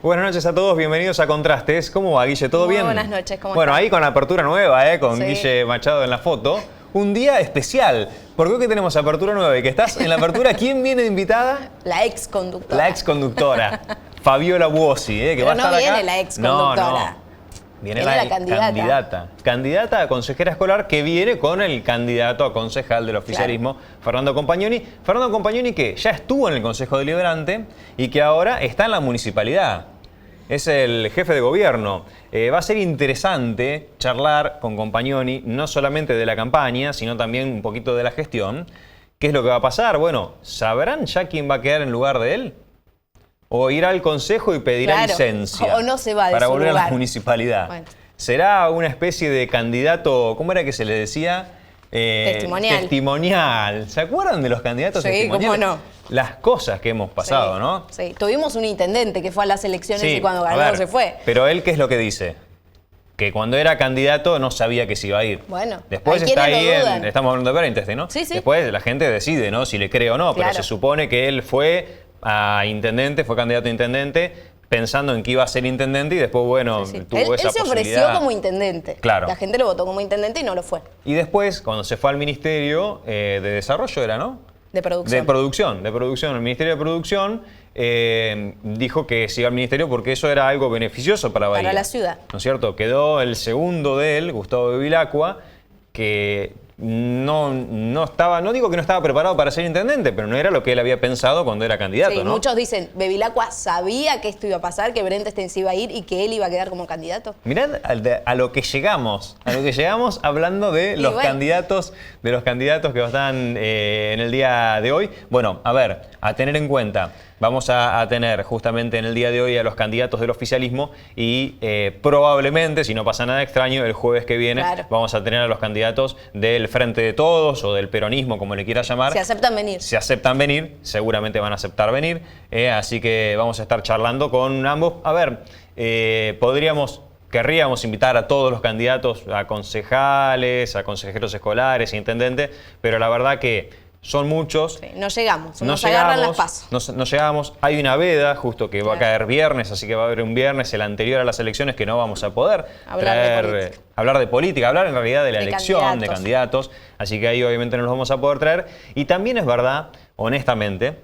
Buenas noches a todos, bienvenidos a Contrastes. ¿Cómo va, Guille? ¿Todo bien? Buenas noches, ¿cómo Bueno, estás? ahí con apertura nueva, con Sí. Guille Machado en la foto. Un día especial, porque hoy que tenemos apertura nueva y que estás en la apertura, ¿quién viene de invitada? La ex conductora. La ex conductora, Fabiola Buosi, que Pero va a no estar viene acá. la ex conductora. No. Viene Viene la la candidata. Candidata a consejera escolar que viene con el candidato a concejal del oficialismo, Fernando Compagnoni. Fernando Compagnoni que ya estuvo en el Consejo Deliberante y que ahora está en la municipalidad. Es el jefe de gobierno. Va a ser interesante charlar con Compagnoni, no solamente de la campaña, sino también un poquito de la gestión. ¿Qué es lo que va a pasar? Bueno, ¿sabrán ya quién va a quedar en lugar de él? ¿O irá al consejo y pedirá licencia? O no se va de para su volver a lugar. la municipalidad. Bueno. ¿Será una especie de candidato, cómo era que se le decía? Testimonial. Testimonial. ¿Se acuerdan de los candidatos Sí, testimoniales? cómo no. Las cosas que hemos pasado, Sí, ¿no? Sí, tuvimos un intendente que fue a las elecciones Sí, y cuando a ganó ver, se fue. Pero él, ¿qué es lo que dice? Que cuando era candidato no sabía que se iba a ir. Bueno, después hay está quienes ahí, lo dudan. estamos hablando de Parentesting, ¿no? Sí, sí. Después la gente decide, ¿no? Si le cree o no, Claro. pero se supone que él fue a intendente, fue candidato a intendente, pensando en que iba a ser intendente y después, bueno, Sí, sí. tuvo Él esa se ofreció posibilidad. como intendente. Claro. La gente lo votó como intendente y no lo fue. Y después, cuando se fue al Ministerio de Desarrollo, era, ¿no? De producción. De producción. El Ministerio de Producción dijo que se iba al Ministerio porque eso era algo beneficioso para Bahía. Para la ciudad. ¿No es cierto? Quedó el segundo de él, Gustavo Bevilacqua, que no estaba, no digo que no estaba preparado para ser intendente, pero no era lo que él había pensado cuando era candidato, Sí, ¿no? muchos dicen, Bevilacqua sabía que esto iba a pasar, que Parentesting se iba a ir y que él iba a quedar como candidato. Mirad a lo que llegamos hablando de los bueno. candidatos, que están en el día de hoy. Bueno, a ver, a tener en cuenta, vamos a tener justamente en el día de hoy a los candidatos del oficialismo y probablemente, si no pasa nada extraño, el jueves que viene Claro. vamos a tener a los candidatos del Frente de Todos o del peronismo, como le quiera llamar. Se aceptan venir. Se aceptan venir, seguramente van a aceptar venir, así que vamos a estar charlando con ambos. A ver, querríamos invitar a todos los candidatos, a concejales, a consejeros escolares, a intendentes, pero la verdad que son muchos. Sí, no llegamos, No nos agarran llegamos, las pasos. no llegamos. Hay una veda justo que va a Claro. caer viernes, así que va a haber un viernes, el anterior a las elecciones, que no vamos a poder hablar de política, hablar en realidad de la elección, de candidatos. Así que ahí obviamente no los vamos a poder traer. Y también es verdad, honestamente,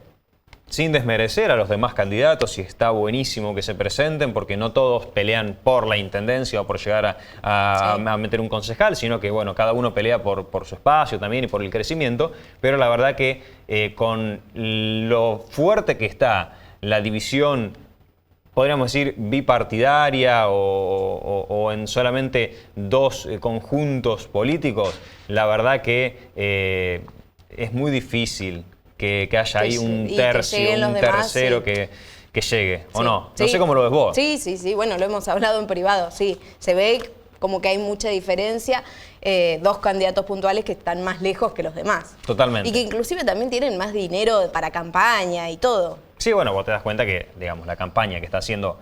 sin desmerecer a los demás candidatos, y está buenísimo que se presenten, porque no todos pelean por la intendencia o por llegar a meter un concejal, sino que bueno, cada uno pelea por su espacio también y por el crecimiento, pero la verdad que con lo fuerte que está la división, podríamos decir, bipartidaria o en solamente dos conjuntos políticos, la verdad que es muy difícil que haya ahí un tercio, un tercero que llegue, ¿o no? No sé cómo lo ves vos. Sí, bueno, lo hemos hablado en privado, sí. Se ve como que hay mucha diferencia, dos candidatos puntuales que están más lejos que los demás. Totalmente. Y que inclusive también tienen más dinero para campaña y todo. Sí, bueno, vos te das cuenta que, digamos, la campaña que está haciendo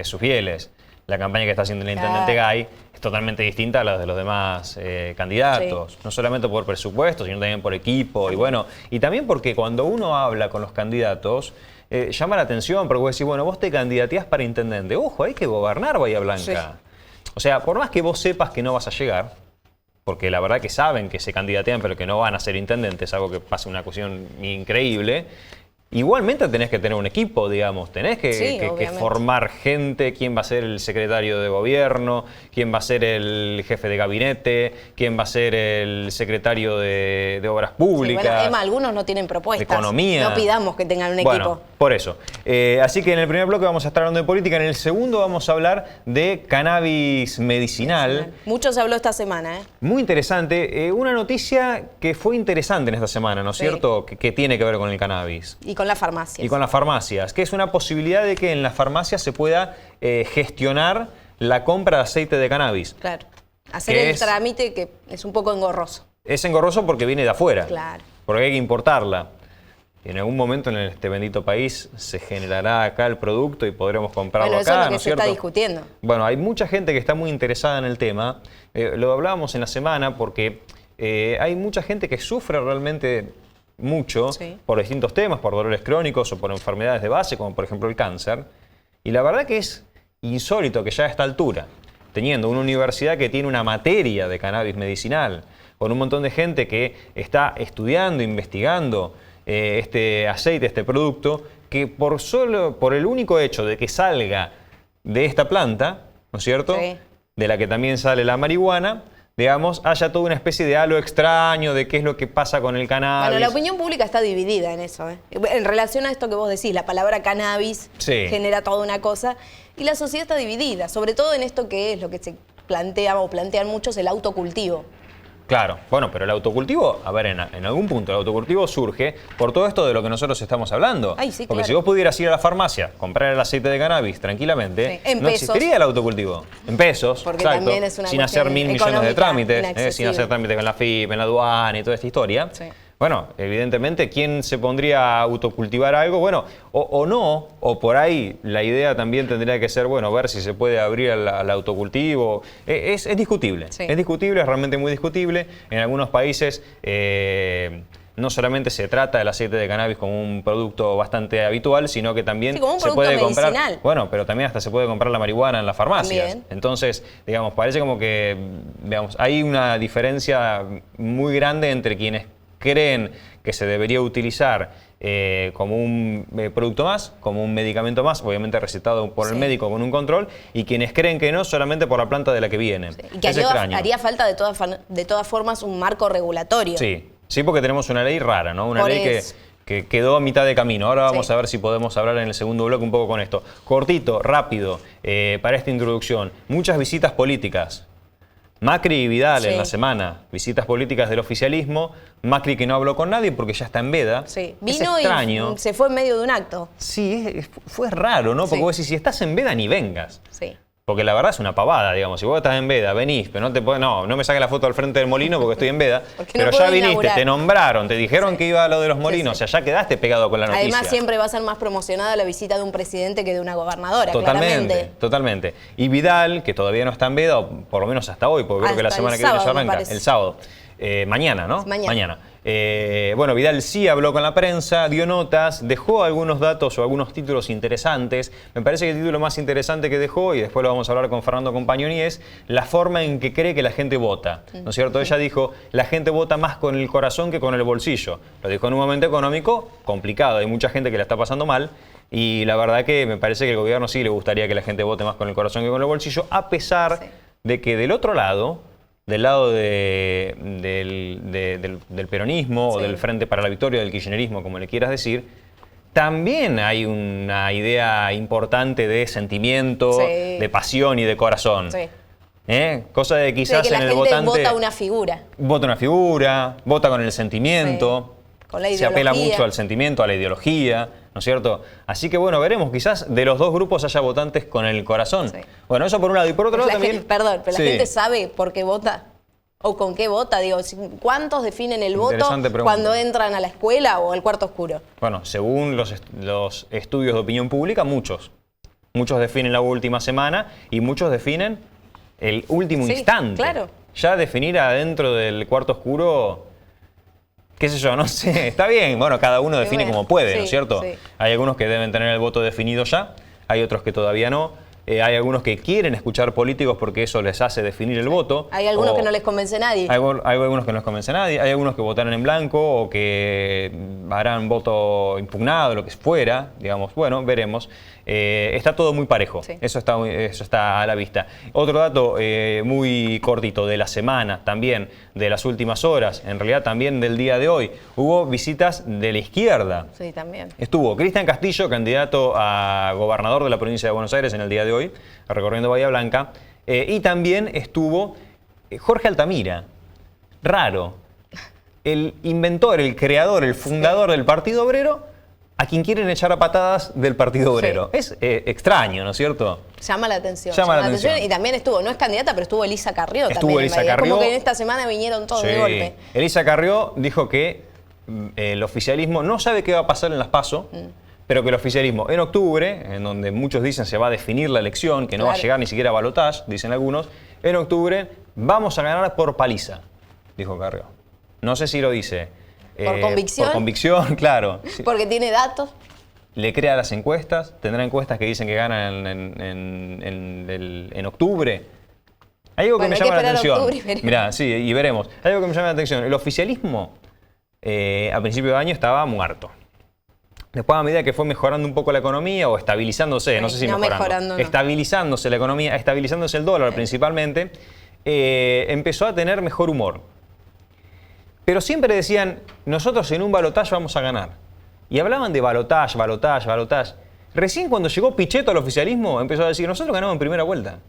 sus fieles, la campaña que está haciendo el intendente Gay, es totalmente distinta a la de los demás candidatos. Sí. No solamente por presupuesto, sino también por equipo. Y bueno, y también porque cuando uno habla con los candidatos, llama la atención, porque vos decís, bueno, vos te candidateás para intendente. Ojo, hay que gobernar Bahía Blanca. Sí. O sea, por más que vos sepas que no vas a llegar, porque la verdad que saben que se candidatean, pero que no van a ser intendentes, algo que pasa una cuestión increíble. Igualmente tenés que tener un equipo, digamos, tenés que formar gente, quién va a ser el secretario de gobierno, quién va a ser el jefe de gabinete, quién va a ser el secretario de obras públicas. Sí, bueno, Emma, algunos no tienen propuestas. De economía. No pidamos que tengan un equipo. Por eso. Así que en el primer bloque vamos a estar hablando de política, en el segundo vamos a hablar de cannabis medicinal. Mucho se habló esta semana, ¿eh? Muy interesante. Una noticia que fue interesante en esta semana, ¿no es cierto? Que tiene que ver con el cannabis. Y con las farmacias. Y con las farmacias, que es una posibilidad de que en las farmacias se pueda gestionar la compra de aceite de cannabis. Claro. Hacer el trámite que es un poco engorroso. Es engorroso porque viene de afuera. Claro. Porque hay que importarla. Y en algún momento en este bendito país se generará acá el producto y podremos comprarlo acá, eso es lo que ¿no es se cierto? está discutiendo. Bueno, hay mucha gente que está muy interesada en el tema. Lo hablábamos en la semana porque hay mucha gente que sufre realmente mucho por distintos temas, por dolores crónicos o por enfermedades de base, como por ejemplo el cáncer. Y la verdad que es insólito que ya a esta altura, teniendo una universidad que tiene una materia de cannabis medicinal, con un montón de gente que está estudiando, investigando este aceite, este producto, que por el único hecho de que salga de esta planta, ¿no es cierto?, Sí. de la que también sale la marihuana, digamos, haya toda una especie de halo extraño de qué es lo que pasa con el cannabis. Bueno, la opinión pública está dividida en eso. En relación a esto que vos decís, la palabra cannabis Sí. genera toda una cosa. Y la sociedad está dividida, sobre todo en esto que es lo que se plantea o plantean muchos, el autocultivo. Claro, bueno, pero el autocultivo, a ver, en algún punto el autocultivo surge por todo esto de lo que nosotros estamos hablando. Ay, sí, Porque claro. si vos pudieras ir a la farmacia, comprar el aceite de cannabis tranquilamente, Sí, en no pesos. existiría el autocultivo. En pesos, Porque exacto, también es una sin hacer cuestión 1000 millones de económica trámites, sin inaccesible. hacer trámites con la FIP, en la aduana y toda esta historia. Sí. Bueno, evidentemente, ¿quién se pondría a autocultivar algo? Bueno, o no, o por ahí la idea también tendría que ser, bueno, ver si se puede abrir al autocultivo. Es discutible, Sí. es discutible, es realmente muy discutible. En algunos países no solamente se trata el aceite de cannabis como un producto bastante habitual, sino que también Sí, como un se producto puede comprar. medicinal. Bueno, pero también hasta se puede comprar la marihuana en las farmacias. También. Entonces, digamos, parece como que, digamos, hay una diferencia muy grande entre quienes creen que se debería utilizar como un producto más, como un medicamento más, obviamente recetado por el Sí. médico con un control, y quienes creen que no solamente por la planta de la que viene. Y que Es extraño. haría falta de todas formas un marco regulatorio. Sí, sí, porque tenemos una ley rara, ¿no? Una Por ley eso. que quedó a mitad de camino. Ahora vamos Sí. a ver si podemos hablar en el segundo bloque un poco con esto. Cortito, rápido, para esta introducción. Muchas visitas políticas. Macri y Vidal Sí. en la semana, visitas políticas del oficialismo. Macri que no habló con nadie porque ya está en veda. Sí. Es Vino extraño. y se fue en medio de un acto. Sí, fue raro, ¿no? Porque Sí. vos decís, si estás en veda ni vengas. Sí. Porque la verdad es una pavada, digamos. Si vos estás en veda, venís, pero no te podés, no me saques la foto al frente del molino porque estoy en veda. Porque no Pero ya puedo viniste, inaugurar. te nombraron, te dijeron Sí. que iba a lo de los molinos, Sí, o sea, ya quedaste pegado con la noticia. Además, siempre va a ser más promocionada la visita de un presidente que de una gobernadora, Totalmente, claramente. totalmente. Y Vidal, que todavía no está en veda, o por lo menos hasta hoy, porque creo que la Hasta semana el que viene ya sábado, me arranca, parece. el sábado. Mañana, ¿no? Mañana. Bueno, Vidal sí habló con la prensa, dio notas, dejó algunos datos o algunos títulos interesantes. Me parece que el título más interesante que dejó, y después lo vamos a hablar con Fernando Compagnoni, es la forma en que cree que la gente vota. ¿No es cierto? Ella dijo, la gente vota más con el corazón que con el bolsillo. Lo dijo en un momento económico complicado, hay mucha gente que la está pasando mal. Y la verdad que me parece que el gobierno sí le gustaría que la gente vote más con el corazón que con el bolsillo, a pesar Sí. de que del otro lado, del lado del peronismo o Sí. del Frente para la Victoria, del kirchnerismo, como le quieras decir, también hay una idea importante de sentimiento, Sí. de pasión y de corazón. Sí. Cosa de quizás De que la en el gente votante vota una figura. vota una figura, vota con el sentimiento, Sí. Con la se apela ideología. mucho al sentimiento, a la ideología, ¿no es cierto? Así que bueno, veremos, quizás de los dos grupos haya votantes con el corazón. Sí. Bueno, eso por un lado. Y por otro Pero lado la también... gente- perdón, pero Sí. la gente sabe por qué vota o con qué vota. Digo, ¿cuántos definen el voto Interesante pregunta. cuando entran a la escuela o al cuarto oscuro? Bueno, según los estudios de opinión pública, muchos. Muchos definen la última semana y muchos definen el último Sí, instante. claro. Ya definir adentro del cuarto oscuro, qué sé yo, no sé, está bien. Bueno, cada uno Sí, define bueno, como puede, ¿no sí, es cierto? sí. Hay algunos que deben tener el voto definido ya, hay otros que todavía no. Hay algunos que quieren escuchar políticos porque eso les hace definir el voto. Hay algunos o- que no les convence a nadie. hay algunos que no les convence a nadie, hay algunos que votarán en blanco o que harán voto impugnado, lo que fuera, digamos, bueno, veremos. Está todo muy parejo, Sí. eso está a la vista. Otro dato muy cortito de la semana, también de las últimas horas, en realidad también del día de hoy, hubo visitas de la izquierda. Sí, también. Estuvo Cristian Castillo, candidato a gobernador de la provincia de Buenos Aires en el día de hoy, recorriendo Bahía Blanca, y también estuvo Jorge Altamira, raro, el inventor, el creador, el fundador del Partido Obrero, a quien quieren echar a patadas del Partido Obrero. Sí. Es extraño, ¿no es cierto? Llama la atención. Llama la atención. Y también estuvo, no es candidata, pero estuvo Elisa Carrió Estuvo también. en Elisa Bahía. Carrió. Como que en esta semana vinieron todos de golpe. Elisa Carrió dijo que el oficialismo no sabe qué va a pasar en las PASO, pero que el oficialismo en octubre, en donde muchos dicen se va a definir la elección, que no va a Claro. llegar ni siquiera a balotaje, dicen algunos, en octubre vamos a ganar por paliza, dijo Carrió. No sé si lo dice ¿Por convicción? Por convicción, claro. Sí. Porque tiene datos. le crea las encuestas, tendrá encuestas que dicen que ganan en octubre. Hay algo que me llama la atención. Mirá, sí, y veremos. Hay algo que me llama la atención. El oficialismo a principio de año estaba muerto. Después, a medida que fue mejorando un poco la economía o estabilizándose, no sé si mejorando, estabilizándose la economía, estabilizándose el dólar principalmente, empezó a tener mejor humor. Pero siempre decían, nosotros en un balotaje vamos a ganar. Y hablaban de balotaje. Recién cuando llegó Pichetto al oficialismo, empezó a decir, nosotros ganamos en primera vuelta.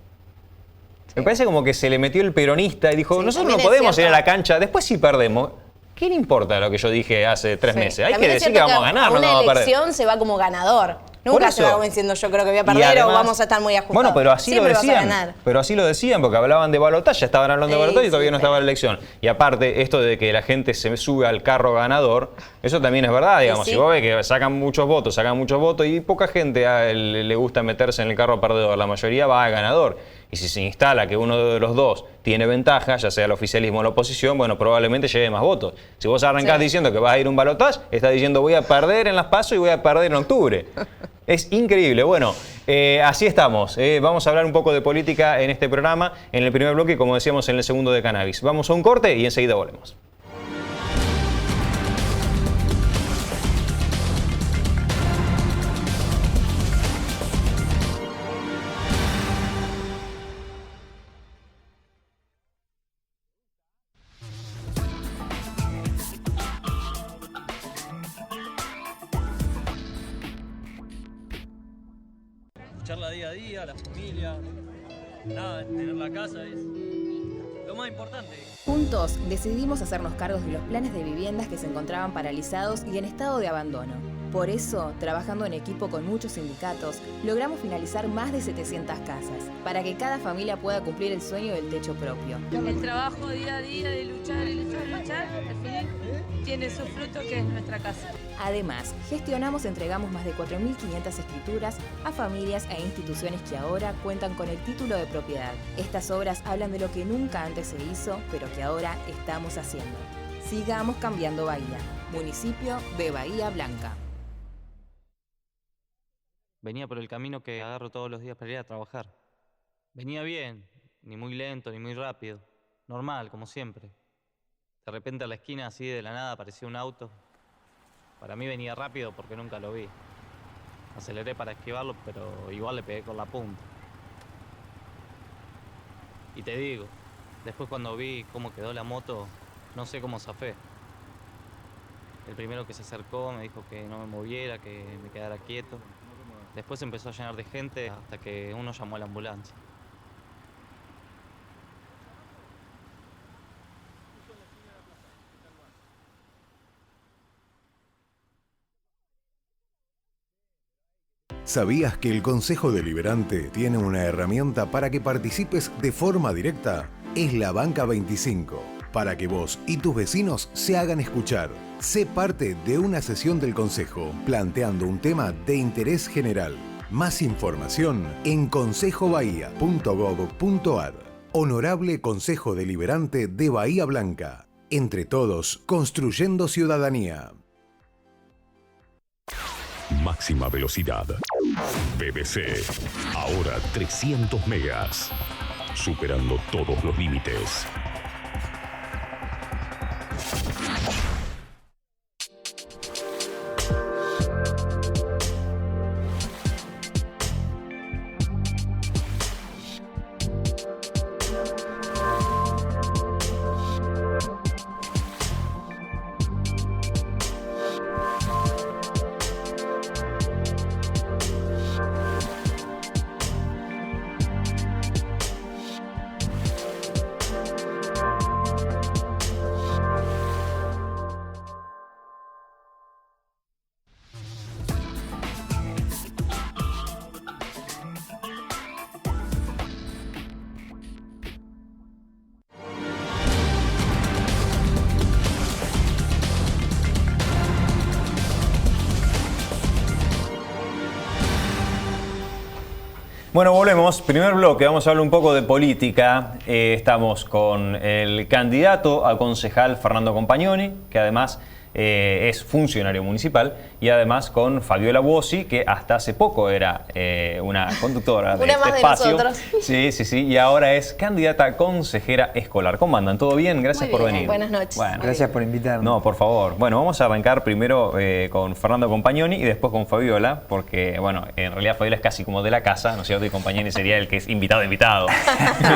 Sí. Me parece como que se le metió el peronista y dijo, nosotros no podemos ir a la cancha, después si perdemos. ¿Qué le importa lo que yo dije hace 3 meses? Hay que decir que vamos a ganar, no vamos a perder. Una elección se va como ganador. Nunca se va diciendo yo creo que voy a perder además, o vamos a estar muy ajustados. Bueno, pero así lo decían. Pero así lo decían porque hablaban de balotaje, ya estaban hablando de balotaje y todavía no estaba la elección. Y aparte, esto de que la gente se sube al carro ganador, eso también es verdad, digamos. Si vos ves que sacan muchos votos y poca gente le gusta meterse en el carro perdedor, la mayoría va a ganador. Y si se instala que uno de los dos tiene ventaja, ya sea el oficialismo o la oposición, bueno, probablemente lleve más votos. Si vos arrancás diciendo que vas a ir a un balotaje, estás diciendo voy a perder en las PASO y voy a perder en octubre. Es increíble. Bueno, así estamos. Vamos a hablar un poco de política en este programa, en el primer bloque y como decíamos en el segundo de cannabis. Vamos a un corte y enseguida volvemos. Charla día a día, la familia, nada, tener la casa es lo más importante. Juntos decidimos hacernos cargos de los planes de viviendas que se encontraban paralizados y en estado de abandono. Por eso, trabajando en equipo con muchos sindicatos, logramos finalizar más de 700 casas, para que cada familia pueda cumplir el sueño del techo propio. El trabajo día a día de luchar, al final tiene su fruto que es nuestra casa. Además, gestionamos y entregamos más de 4.500 escrituras a familias e instituciones que ahora cuentan con el título de propiedad. Estas obras hablan de lo que nunca antes se hizo, pero que ahora estamos haciendo. Sigamos cambiando Bahía, municipio de Bahía Blanca. Venía por el camino que agarro todos los días para ir a trabajar. Venía bien, ni muy lento ni muy rápido. Normal, como siempre. De repente a la esquina, así de la nada, apareció un auto. Para mí venía rápido porque nunca lo vi. Aceleré para esquivarlo, pero igual le pegué con la punta. Y te digo, después cuando vi cómo quedó la moto, no sé cómo zafé. El primero que se acercó me dijo que no me moviera, que me quedara quieto. Después empezó a llenar de gente hasta que uno llamó a la ambulancia. ¿Sabías que el Consejo Deliberante tiene una herramienta para que participes de forma directa? Es la Banca 25, para que vos y tus vecinos se hagan escuchar. Sé parte de una sesión del Consejo, planteando un tema de interés general. Más información en consejobahía.gov.ar. Honorable Consejo Deliberante de Bahía Blanca. Entre todos, construyendo ciudadanía. Máxima velocidad. BBC. Ahora 300 megas. Superando todos los límites. Bueno, volvemos. Primer bloque, vamos a hablar un poco de política. Estamos con el candidato a concejal Fernando Compagnoni, que además es funcionario municipal, y además con Fabiola Buosi, que hasta hace poco era una conductora de una este más espacio. de nosotros. Sí, y ahora es candidata a consejera escolar. ¿Cómo andan? ¿Todo bien? Gracias por venir. Buenas noches. Bueno, gracias por invitarme. no, por favor. Bueno, vamos a arrancar primero con Fernando Compagnoni y después con Fabiola, porque, bueno, en realidad Fabiola es casi como de la casa, ¿no es cierto? Y Compagnoni sería el que es invitado.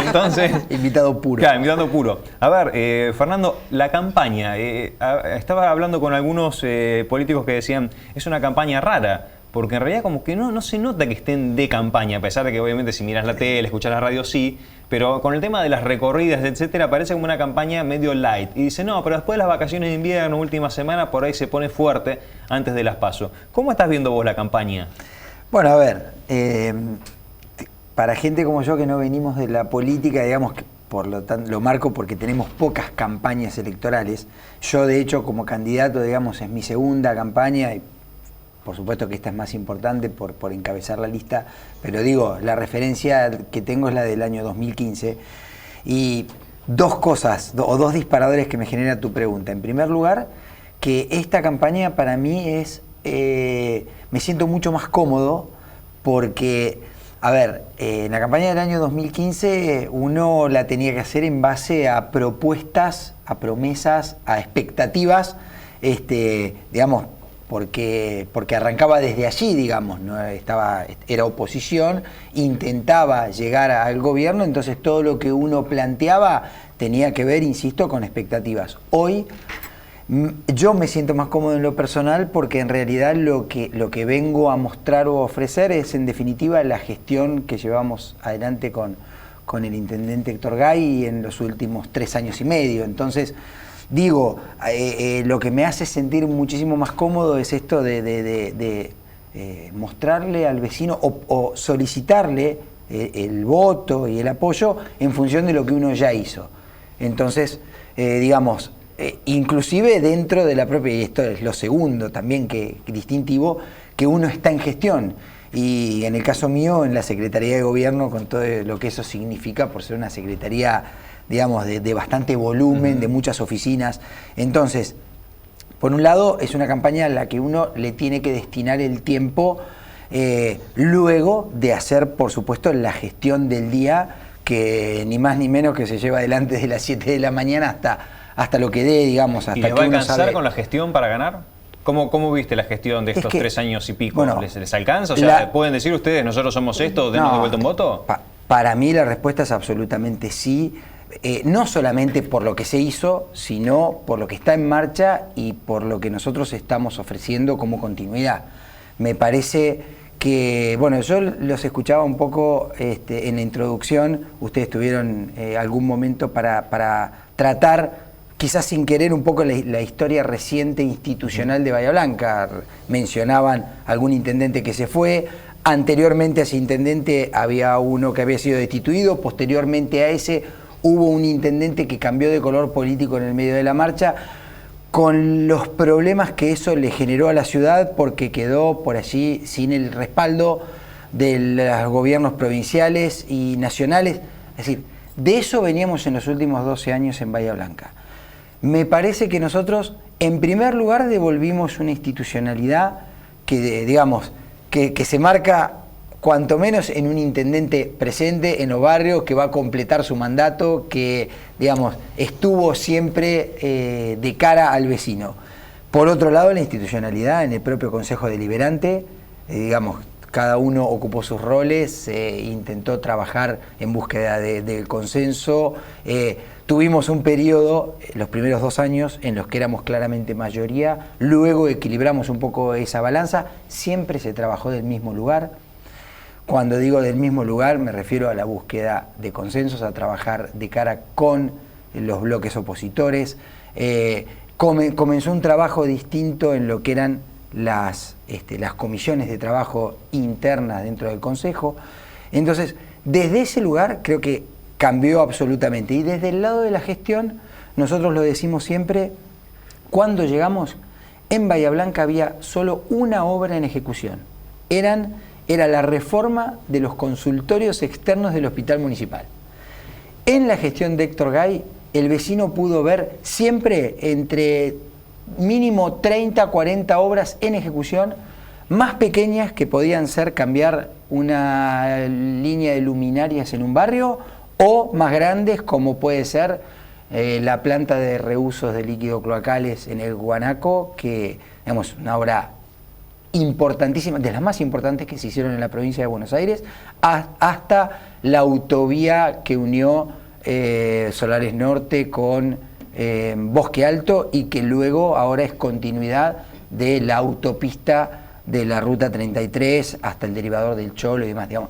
Entonces... invitado puro. Claro, invitado puro. A ver, Fernando, la campaña. Estaba hablando con algunos políticos que decían, es una campaña rara, porque en realidad como que no se nota que estén de campaña, a pesar de que obviamente si miras la tele, escuchas la radio, sí, pero con el tema de las recorridas, etcétera, parece como una campaña medio light. Y dice, no, pero después de las vacaciones de invierno, última semana, por ahí se pone fuerte antes de las PASO. ¿Cómo estás viendo vos la campaña? Bueno, a ver, para gente como yo que no venimos de la política, digamos que por lo tanto lo marco porque tenemos pocas campañas electorales. Yo, de hecho, como candidato, digamos, es mi segunda campaña y por supuesto que esta es más importante por encabezar la lista, pero digo, la referencia que tengo es la del año 2015. Y dos cosas, o dos disparadores que me genera tu pregunta. En primer lugar, que esta campaña para mí es, me siento mucho más cómodo porque, a ver, en la campaña del año 2015 uno la tenía que hacer en base a propuestas, a promesas, a expectativas, digamos, porque arrancaba desde allí, digamos, ¿no? Era oposición, intentaba llegar al gobierno, entonces todo lo que uno planteaba tenía que ver, insisto, con expectativas. Hoy yo me siento más cómodo en lo personal porque en realidad lo que vengo a mostrar o a ofrecer es en definitiva la gestión que llevamos adelante con el intendente Héctor Gay en los últimos 3 años y medio. Entonces, digo, lo que me hace sentir muchísimo más cómodo es esto de mostrarle al vecino o solicitarle el voto y el apoyo en función de lo que uno ya hizo. Entonces, digamos, inclusive dentro de la propia, y esto es lo segundo también que distintivo, que uno está en gestión. Y en el caso mío, en la Secretaría de Gobierno, con todo lo que eso significa por ser una secretaría, digamos, de bastante volumen, de muchas oficinas. Entonces, por un lado, es una campaña a la que uno le tiene que destinar el tiempo luego de hacer, por supuesto, la gestión del día, que ni más ni menos que se lleva adelante desde las 7 de la mañana hasta lo que dé, digamos, hasta ¿Y que le va a uno alcanzar sabe. con la gestión para ganar? ¿Cómo viste la gestión de estos 3 años y pico? Bueno, ¿Les alcanza? O sea, ¿pueden decir ustedes, nosotros somos esto, denos de vuelta un voto? Para mí la respuesta es absolutamente sí. No solamente por lo que se hizo, sino por lo que está en marcha y por lo que nosotros estamos ofreciendo como continuidad. Me parece que, bueno, yo los escuchaba un poco en la introducción, ustedes tuvieron algún momento para tratar, quizás sin querer, un poco la historia reciente institucional de Bahía Blanca. Mencionaban algún intendente que se fue, anteriormente a ese intendente había uno que había sido destituido, posteriormente a ese hubo un intendente que cambió de color político en el medio de la marcha, con los problemas que eso le generó a la ciudad porque quedó por allí sin el respaldo de los gobiernos provinciales y nacionales. Es decir, de eso veníamos en los últimos 12 años en Bahía Blanca. Me parece que nosotros, en primer lugar, devolvimos una institucionalidad que, digamos, que se marca cuanto menos en un intendente presente en los barrios, que va a completar su mandato, que, digamos, estuvo siempre de cara al vecino. Por otro lado, la institucionalidad en el propio Consejo Deliberante, digamos, cada uno ocupó sus roles, intentó trabajar en búsqueda del consenso. Tuvimos un periodo, los primeros 2 años, en los que éramos claramente mayoría, luego equilibramos un poco esa balanza, siempre se trabajó del mismo lugar. Cuando digo del mismo lugar me refiero a la búsqueda de consensos, a trabajar de cara con los bloques opositores. Comenzó un trabajo distinto en lo que eran las comisiones de trabajo internas dentro del Consejo. Entonces, desde ese lugar creo que cambió absolutamente. Y desde el lado de la gestión, nosotros lo decimos siempre, cuando llegamos, en Bahía Blanca había solo una obra en ejecución. Era la reforma de los consultorios externos del Hospital Municipal. En la gestión de Héctor Gay, el vecino pudo ver siempre entre mínimo 30, 40 obras en ejecución, más pequeñas que podían ser cambiar una línea de luminarias en un barrio, o más grandes como puede ser la planta de reusos de líquidos cloacales en el Guanaco, que digamos una obra importantísima, de las más importantes que se hicieron en la provincia de Buenos Aires, hasta la autovía que unió Solares Norte con Bosque Alto, y que luego ahora es continuidad de la autopista de la Ruta 33 hasta el derivador del Cholo y demás. Digamos,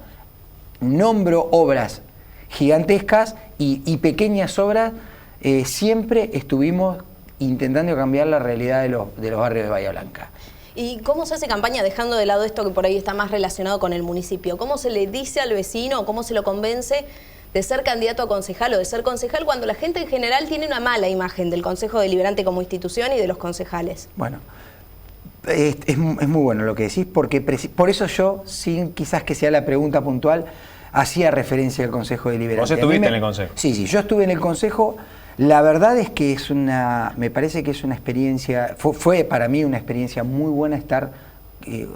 nombro obras gigantescas y pequeñas obras. Siempre estuvimos intentando cambiar la realidad de los barrios de Bahía Blanca. ¿Y cómo se hace campaña, dejando de lado esto que por ahí está más relacionado con el municipio? ¿Cómo se le dice al vecino, cómo se lo convence de ser candidato a concejal o de ser concejal cuando la gente en general tiene una mala imagen del Consejo Deliberante como institución y de los concejales? Bueno, es muy bueno lo que decís, porque por eso yo, sin quizás que sea la pregunta puntual, hacía referencia al Consejo Deliberante. ¿Vos estuviste en el Consejo? Sí, yo estuve en el Consejo. La verdad es que me parece que es una experiencia, fue para mí una experiencia muy buena estar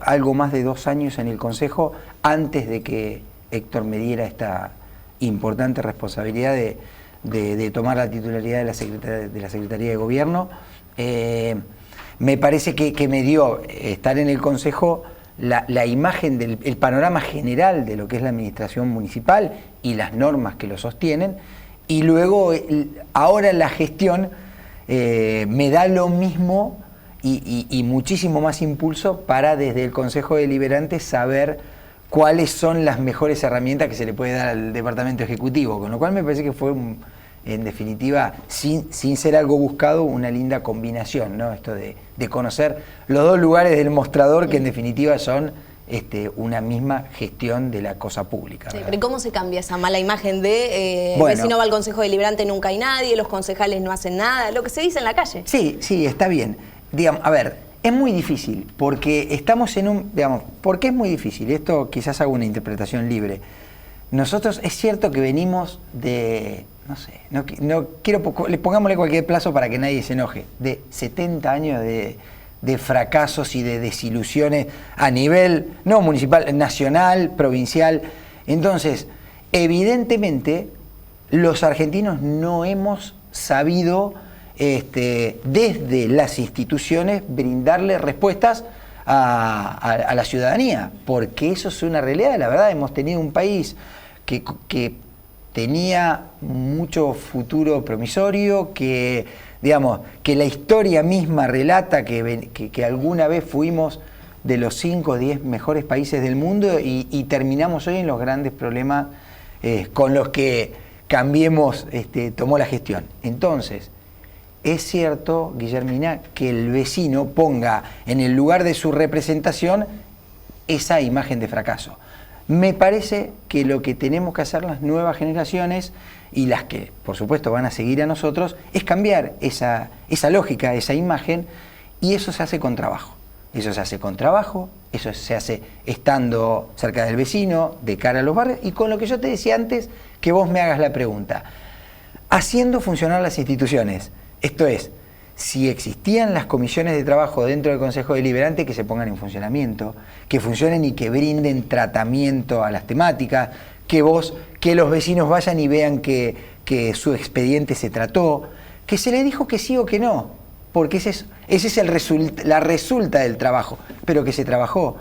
algo más de 2 años en el Consejo antes de que Héctor me diera esta importante responsabilidad de tomar la titularidad de la Secretaría de Gobierno. Me parece que me dio estar en el Consejo la imagen el panorama general de lo que es la administración municipal y las normas que lo sostienen, y luego ahora la gestión me da lo mismo y muchísimo más impulso para desde el Consejo Deliberante saber cuáles son las mejores herramientas que se le puede dar al Departamento Ejecutivo, con lo cual me parece que fue en definitiva, sin ser algo buscado, una linda combinación, ¿no? Esto de conocer los dos lugares del mostrador, que en definitiva son una misma gestión de la cosa pública. Sí, pero ¿y cómo se cambia esa mala imagen de el vecino va al Consejo Deliberante, nunca hay nadie, los concejales no hacen nada, lo que se dice en la calle? Sí, está bien. Digamos, a ver, es muy difícil, porque estamos ¿por qué es muy difícil? Esto quizás hago una interpretación libre. Nosotros, es cierto que venimos de, no sé, no quiero, pongámosle cualquier plazo para que nadie se enoje, de 70 años de fracasos y de desilusiones a nivel, no municipal, nacional, provincial. Entonces, evidentemente, los argentinos no hemos sabido, desde las instituciones, brindarle respuestas a la ciudadanía, porque eso es una realidad. La verdad, hemos tenido un país que tenía mucho futuro promisorio, que la historia misma relata que alguna vez fuimos de los 5 o 10 mejores países del mundo, y terminamos hoy en los grandes problemas con los que Cambiemos tomó la gestión. Entonces, es cierto, Guillermina, que el vecino ponga en el lugar de su representación esa imagen de fracaso. Me parece que lo que tenemos que hacer las nuevas generaciones, y las que por supuesto van a seguir a nosotros, es cambiar esa lógica, esa imagen, y eso se hace con trabajo. Eso se hace con trabajo, eso se hace estando cerca del vecino, de cara a los barrios, y con lo que yo te decía antes, que vos me hagas la pregunta. Haciendo funcionar las instituciones, esto es, si existían las comisiones de trabajo dentro del Consejo Deliberante, que se pongan en funcionamiento, que funcionen y que brinden tratamiento a las temáticas, que los vecinos vayan y vean que su expediente se trató, que se le dijo que sí o que no, porque ese es la resulta del trabajo, pero que se trabajó,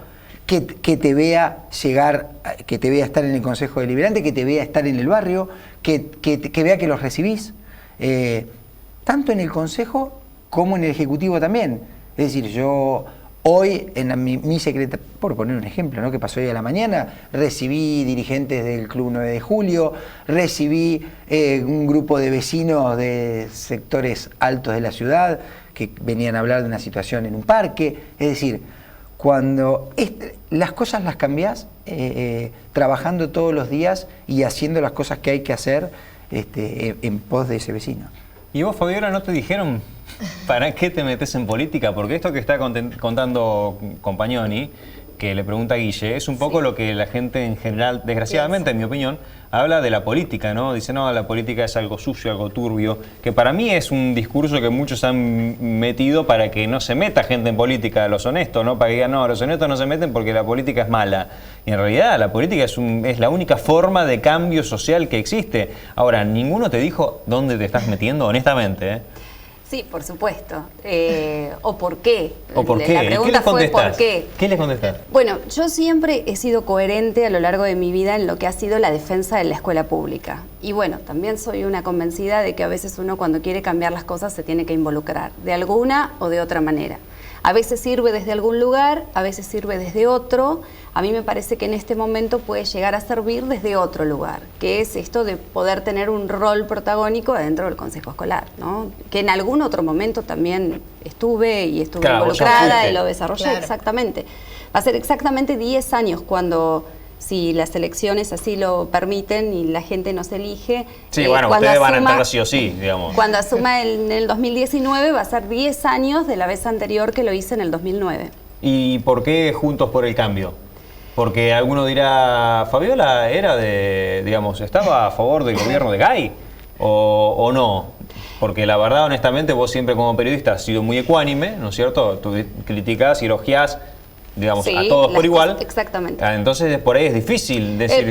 que te vea llegar, que te vea estar en el Consejo Deliberante, que te vea estar en el barrio, que vea que los recibís, tanto en el Consejo como en el Ejecutivo también. Es decir, yo hoy en mi secretaría, por poner un ejemplo, ¿no?, que pasó hoy a la mañana, recibí dirigentes del Club 9 de Julio, recibí un grupo de vecinos de sectores altos de la ciudad que venían a hablar de una situación en un parque. Es decir, cuando las cosas las cambiás trabajando todos los días y haciendo las cosas que hay que hacer en pos de ese vecino. ¿Y vos, Fabiola, no te dijeron para qué te metes en política? Porque esto que está contando Compagnoni que le pregunta a Guille es un poco lo que la gente en general, desgraciadamente, en mi opinión, habla de la política, ¿no? Dice, no, la política es algo sucio, algo turbio, que para mí es un discurso que muchos han metido para que no se meta gente en política, los honestos, ¿no? Para que digan, no, los honestos no se meten porque la política es mala. Y en realidad la política es la única forma de cambio social que existe. Ahora, ninguno te dijo dónde te estás metiendo, honestamente, ¿eh? Sí, por supuesto. ¿O por qué? ¿O por qué? La pregunta fue ¿por qué? ¿Qué les contestás? Bueno, yo siempre he sido coherente a lo largo de mi vida en lo que ha sido la defensa de la escuela pública. Y bueno, también soy una convencida de que a veces uno cuando quiere cambiar las cosas se tiene que involucrar, de alguna o de otra manera. A veces sirve desde algún lugar, a veces sirve desde otro. A mí me parece que en este momento puede llegar a servir desde otro lugar, que es esto de poder tener un rol protagónico dentro del Consejo Escolar, ¿no? Que en algún otro momento también estuve involucrada y lo desarrollé, exactamente. Va a ser exactamente 10 años cuando, si las elecciones así lo permiten y la gente nos elige. Sí, bueno, ustedes van a entrar sí o sí, digamos. Cuando asuma en el 2019 va a ser 10 años de la vez anterior que lo hice en el 2009. ¿Y por qué Juntos por el Cambio? Porque alguno dirá, Fabiola era estaba a favor del gobierno de Gay o no. Porque la verdad, honestamente, vos siempre como periodista has sido muy ecuánime, ¿no es cierto? Tú criticás y elogiás, digamos, sí, a todos por igual. Exactamente. Entonces, por ahí es difícil decir,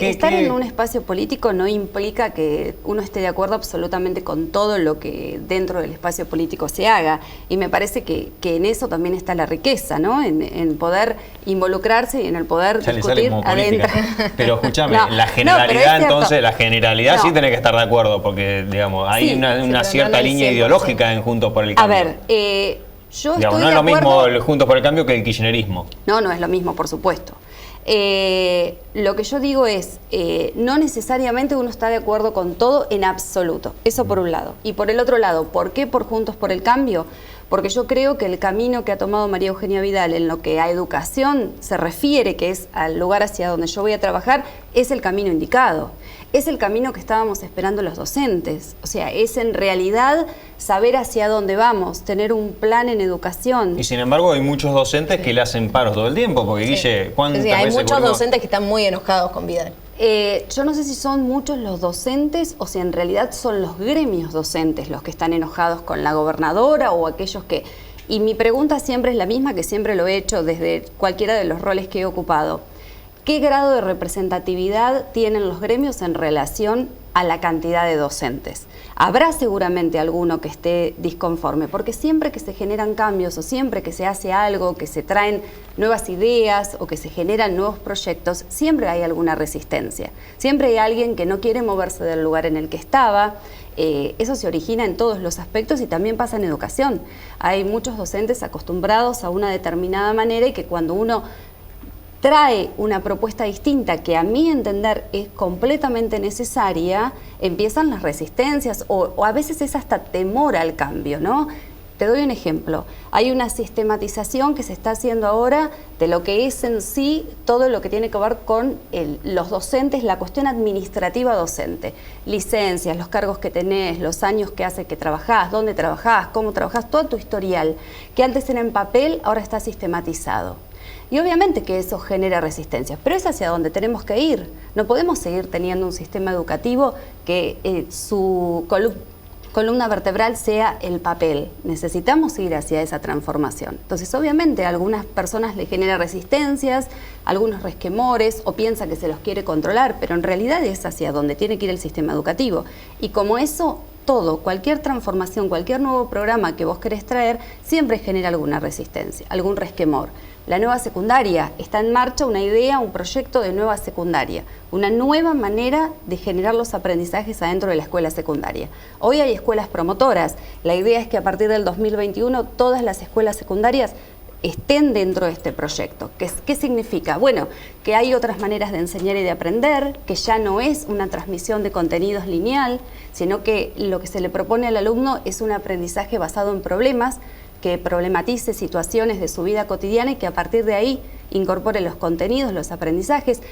estar en un espacio político no implica que uno esté de acuerdo absolutamente con todo lo que dentro del espacio político se haga. Y me parece que en eso también está la riqueza, ¿no? En poder involucrarse y en el poder discutir adentro. Pero escúchame, la generalidad, entonces, la generalidad sí tenés que estar de acuerdo, porque, digamos, hay una cierta línea ideológica en Juntos por el Cambio. A ver, yo no es lo mismo el Juntos por el Cambio que el kirchnerismo. No, no es lo mismo, por supuesto. Lo que yo digo es, no necesariamente uno está de acuerdo con todo en absoluto. Eso por un lado. Y por el otro lado, ¿por qué por Juntos por el Cambio? Porque yo creo que el camino que ha tomado María Eugenia Vidal en lo que a educación se refiere, que es al lugar hacia donde yo voy a trabajar, es el camino indicado. Es el camino que estábamos esperando los docentes. O sea, es en realidad saber hacia dónde vamos, tener un plan en educación. Y sin embargo hay muchos docentes que le hacen paros todo el tiempo, porque Guille, ¿cuántas veces hay muchos docentes que están muy enojados con Vidal. Yo no sé si son muchos los docentes o si en realidad son los gremios docentes los que están enojados con la gobernadora o aquellos que... Y mi pregunta siempre es la misma, que siempre lo he hecho desde cualquiera de los roles que he ocupado. ¿Qué grado de representatividad tienen los gremios en relación a la cantidad de docentes? Habrá seguramente alguno que esté disconforme, porque siempre que se generan cambios o siempre que se hace algo, que se traen nuevas ideas o que se generan nuevos proyectos, siempre hay alguna resistencia. Siempre hay alguien que no quiere moverse del lugar en el que estaba. Eso se origina en todos los aspectos y también pasa en educación. Hay muchos docentes acostumbrados a una determinada manera y que cuando uno trae una propuesta distinta que a mi entender es completamente necesaria, empiezan las resistencias o a veces es hasta temor al cambio, ¿no? Te doy un ejemplo. Hay una sistematización que se está haciendo ahora de lo que es en sí todo lo que tiene que ver con los docentes, la cuestión administrativa docente. Licencias, los cargos que tenés, los años que hace que trabajás, dónde trabajás, cómo trabajás, todo tu historial, que antes era en papel, ahora está sistematizado. Y obviamente que eso genera resistencia, pero es hacia donde tenemos que ir. No podemos seguir teniendo un sistema educativo que su columna vertebral sea el papel. Necesitamos ir hacia esa transformación. Entonces, obviamente, a algunas personas les genera resistencias, algunos resquemores o piensa que se los quiere controlar, pero en realidad es hacia donde tiene que ir el sistema educativo. Y como eso, cualquier transformación, cualquier nuevo programa que vos querés traer, siempre genera alguna resistencia, algún resquemor. La nueva secundaria, está en marcha una idea, un proyecto de nueva secundaria, una nueva manera de generar los aprendizajes adentro de la escuela secundaria. Hoy hay escuelas promotoras, la idea es que a partir del 2021 todas las escuelas secundarias estén dentro de este proyecto. ¿Qué significa? Bueno, que hay otras maneras de enseñar y de aprender, que ya no es una transmisión de contenidos lineal, sino que lo que se le propone al alumno es un aprendizaje basado en problemas, que problematice situaciones de su vida cotidiana y que a partir de ahí incorpore los contenidos, los aprendizajes.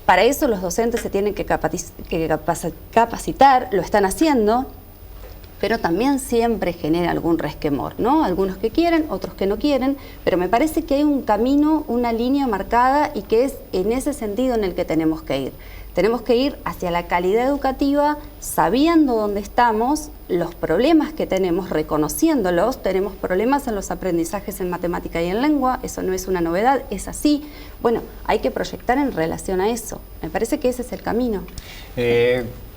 Para eso los docentes se tienen que capacitar, lo están haciendo. pero también siempre genera algún resquemor, ¿no? Algunos que quieren, otros que no quieren, pero me parece que hay un camino, una línea marcada y que es en ese sentido en el que tenemos que ir. Tenemos que ir hacia la calidad educativa sabiendo dónde estamos, los problemas que tenemos, reconociéndolos. Tenemos problemas en los aprendizajes en matemática y en lengua, eso no es una novedad, es así. Bueno, hay que proyectar en relación a eso. Me parece que ese es el camino.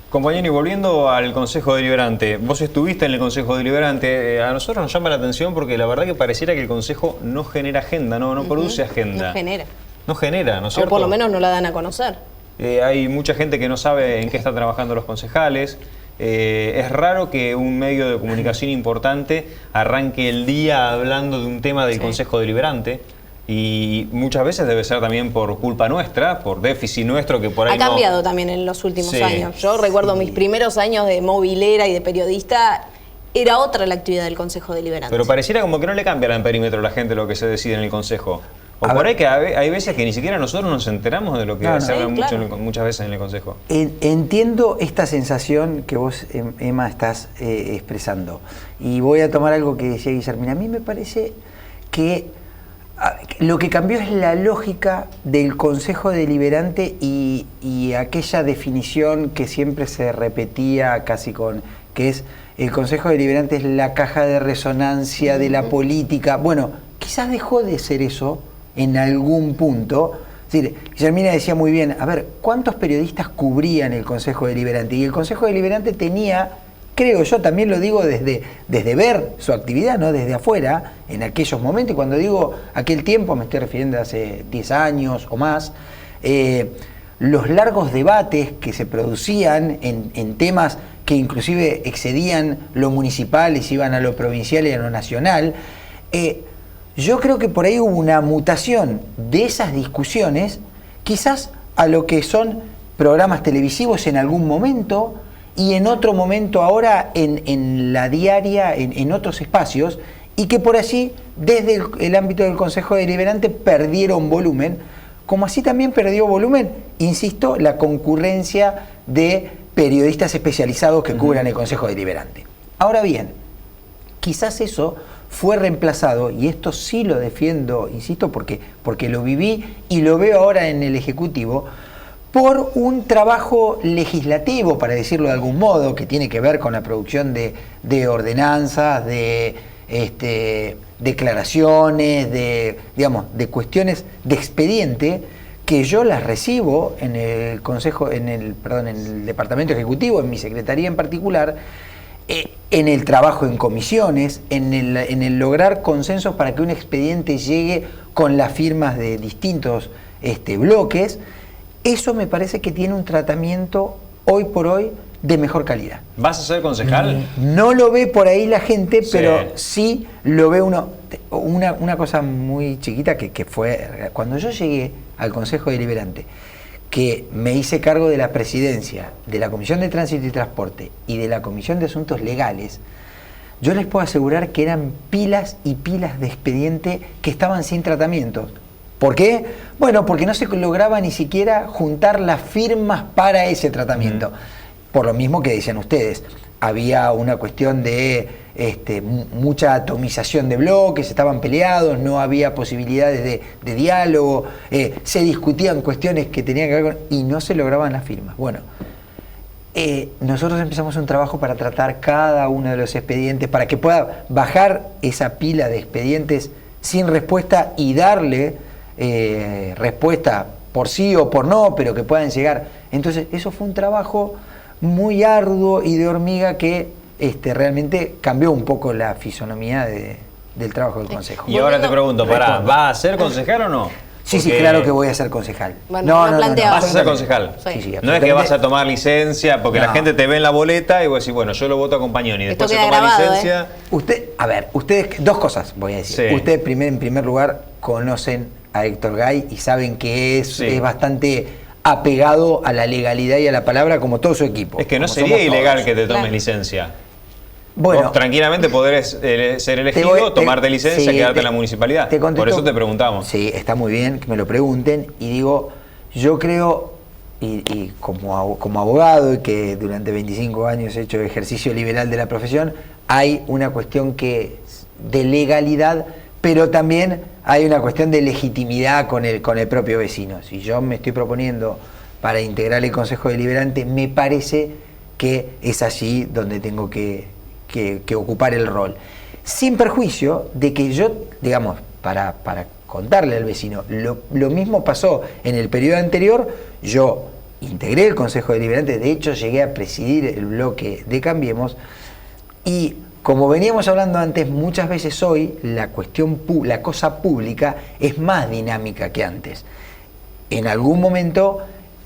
Compañero, y volviendo al Consejo Deliberante, vos estuviste en el Consejo Deliberante, a nosotros nos llama la atención porque la verdad que pareciera que el Consejo no genera agenda, no produce agenda. No genera. No genera, ¿no es cierto? O por lo menos no la dan a conocer. Hay mucha gente que no sabe en qué están trabajando los concejales. Es raro que un medio de comunicación importante arranque el día hablando de un tema del Consejo Deliberante. Y muchas veces debe ser también por culpa nuestra, por déficit nuestro que por ahí ha cambiado también en los últimos años. Yo recuerdo mis primeros años de movilera y de periodista, era otra la actividad del Consejo Deliberante. Pero pareciera como que no le cambia el perímetro a la gente lo que se decide en el Consejo. O por ahí que hay veces que ni siquiera nosotros nos enteramos de lo que se habla muchas veces en el Consejo. Entiendo esta sensación que vos, Emma, estás expresando. Y voy a tomar algo que decía Guillermina. A mí me parece que lo que cambió es la lógica del Consejo Deliberante y aquella definición que siempre se repetía casi que es el Consejo Deliberante es la caja de resonancia de la política. Bueno, quizás dejó de ser eso en algún punto. Es decir, Guillermina decía muy bien, a ver, ¿cuántos periodistas cubrían el Consejo Deliberante? Y el Consejo Deliberante tenía, creo yo, también lo digo desde ver su actividad, ¿no? Desde afuera, en aquellos momentos, y cuando digo aquel tiempo me estoy refiriendo a hace 10 años o más, los largos debates que se producían en temas que inclusive excedían lo municipal y se iban a lo provincial y a lo nacional, yo creo que por ahí hubo una mutación de esas discusiones, quizás a lo que son programas televisivos en algún momento, y en otro momento ahora en la diaria, en otros espacios, y que por allí, desde el ámbito del Consejo Deliberante, perdieron volumen, como así también perdió volumen, insisto, la concurrencia de periodistas especializados que cubran el Consejo Deliberante. Ahora bien, quizás eso fue reemplazado, y esto sí lo defiendo, insisto, porque lo viví y lo veo ahora en el Ejecutivo, por un trabajo legislativo, para decirlo de algún modo, que tiene que ver con la producción de ordenanzas, de declaraciones, de cuestiones de expediente, que yo las recibo en el en el Departamento Ejecutivo, en mi secretaría en particular, en el trabajo en comisiones, en el lograr consensos para que un expediente llegue con las firmas de distintos bloques. Eso me parece que tiene un tratamiento hoy por hoy de mejor calidad. ¿Vas a ser concejal? No lo ve por ahí la gente, pero sí lo ve uno. Una cosa muy chiquita que fue cuando yo llegué al Consejo Deliberante, que me hice cargo de la presidencia, de la Comisión de Tránsito y Transporte y de la Comisión de Asuntos Legales, yo les puedo asegurar que eran pilas y pilas de expediente que estaban sin tratamiento. ¿Por qué? Bueno, porque no se lograba ni siquiera juntar las firmas para ese tratamiento. Por lo mismo que decían ustedes, había una cuestión de mucha atomización de bloques, estaban peleados, no había posibilidades de diálogo, se discutían cuestiones que tenían que ver con... y no se lograban las firmas. Bueno, nosotros empezamos un trabajo para tratar cada uno de los expedientes, para que pueda bajar esa pila de expedientes sin respuesta y darle respuesta por sí o por no, pero que puedan llegar. Entonces, eso fue un trabajo muy arduo y de hormiga que realmente cambió un poco la fisonomía del trabajo del Consejo. Y ahora te pregunto, ¿vas a ser concejal o no? Sí, sí, claro que voy a ser concejal. Bueno, no, ¿Vas a ser concejal? Sí, no es que vas a tomar licencia, porque la gente te ve en la boleta y vos decís, bueno, yo lo voto a Compañón y después se toma licencia. Ustedes, dos cosas voy a decir. Sí. Ustedes en primer lugar conocen a Héctor Gay y saben que es bastante apegado a la legalidad y a la palabra, como todo su equipo. Es que no sería ilegal que te tomes licencia. Bueno, vos tranquilamente podés ser elegido, tomarte licencia, quedarte en la municipalidad. Por eso te preguntamos. Sí, está muy bien que me lo pregunten. Y digo, yo creo, y como abogado y que durante 25 años he hecho ejercicio liberal de la profesión, hay una cuestión de legalidad, pero también hay una cuestión de legitimidad con el propio vecino. Si yo me estoy proponiendo para integrar el Consejo Deliberante, me parece que es allí donde tengo que ocupar el rol. Sin perjuicio de que yo, digamos, para contarle al vecino, lo mismo pasó en el periodo anterior. Yo integré el Consejo Deliberante, de hecho llegué a presidir el bloque de Cambiemos, y como veníamos hablando antes, muchas veces hoy la cosa pública es más dinámica que antes. En algún momento,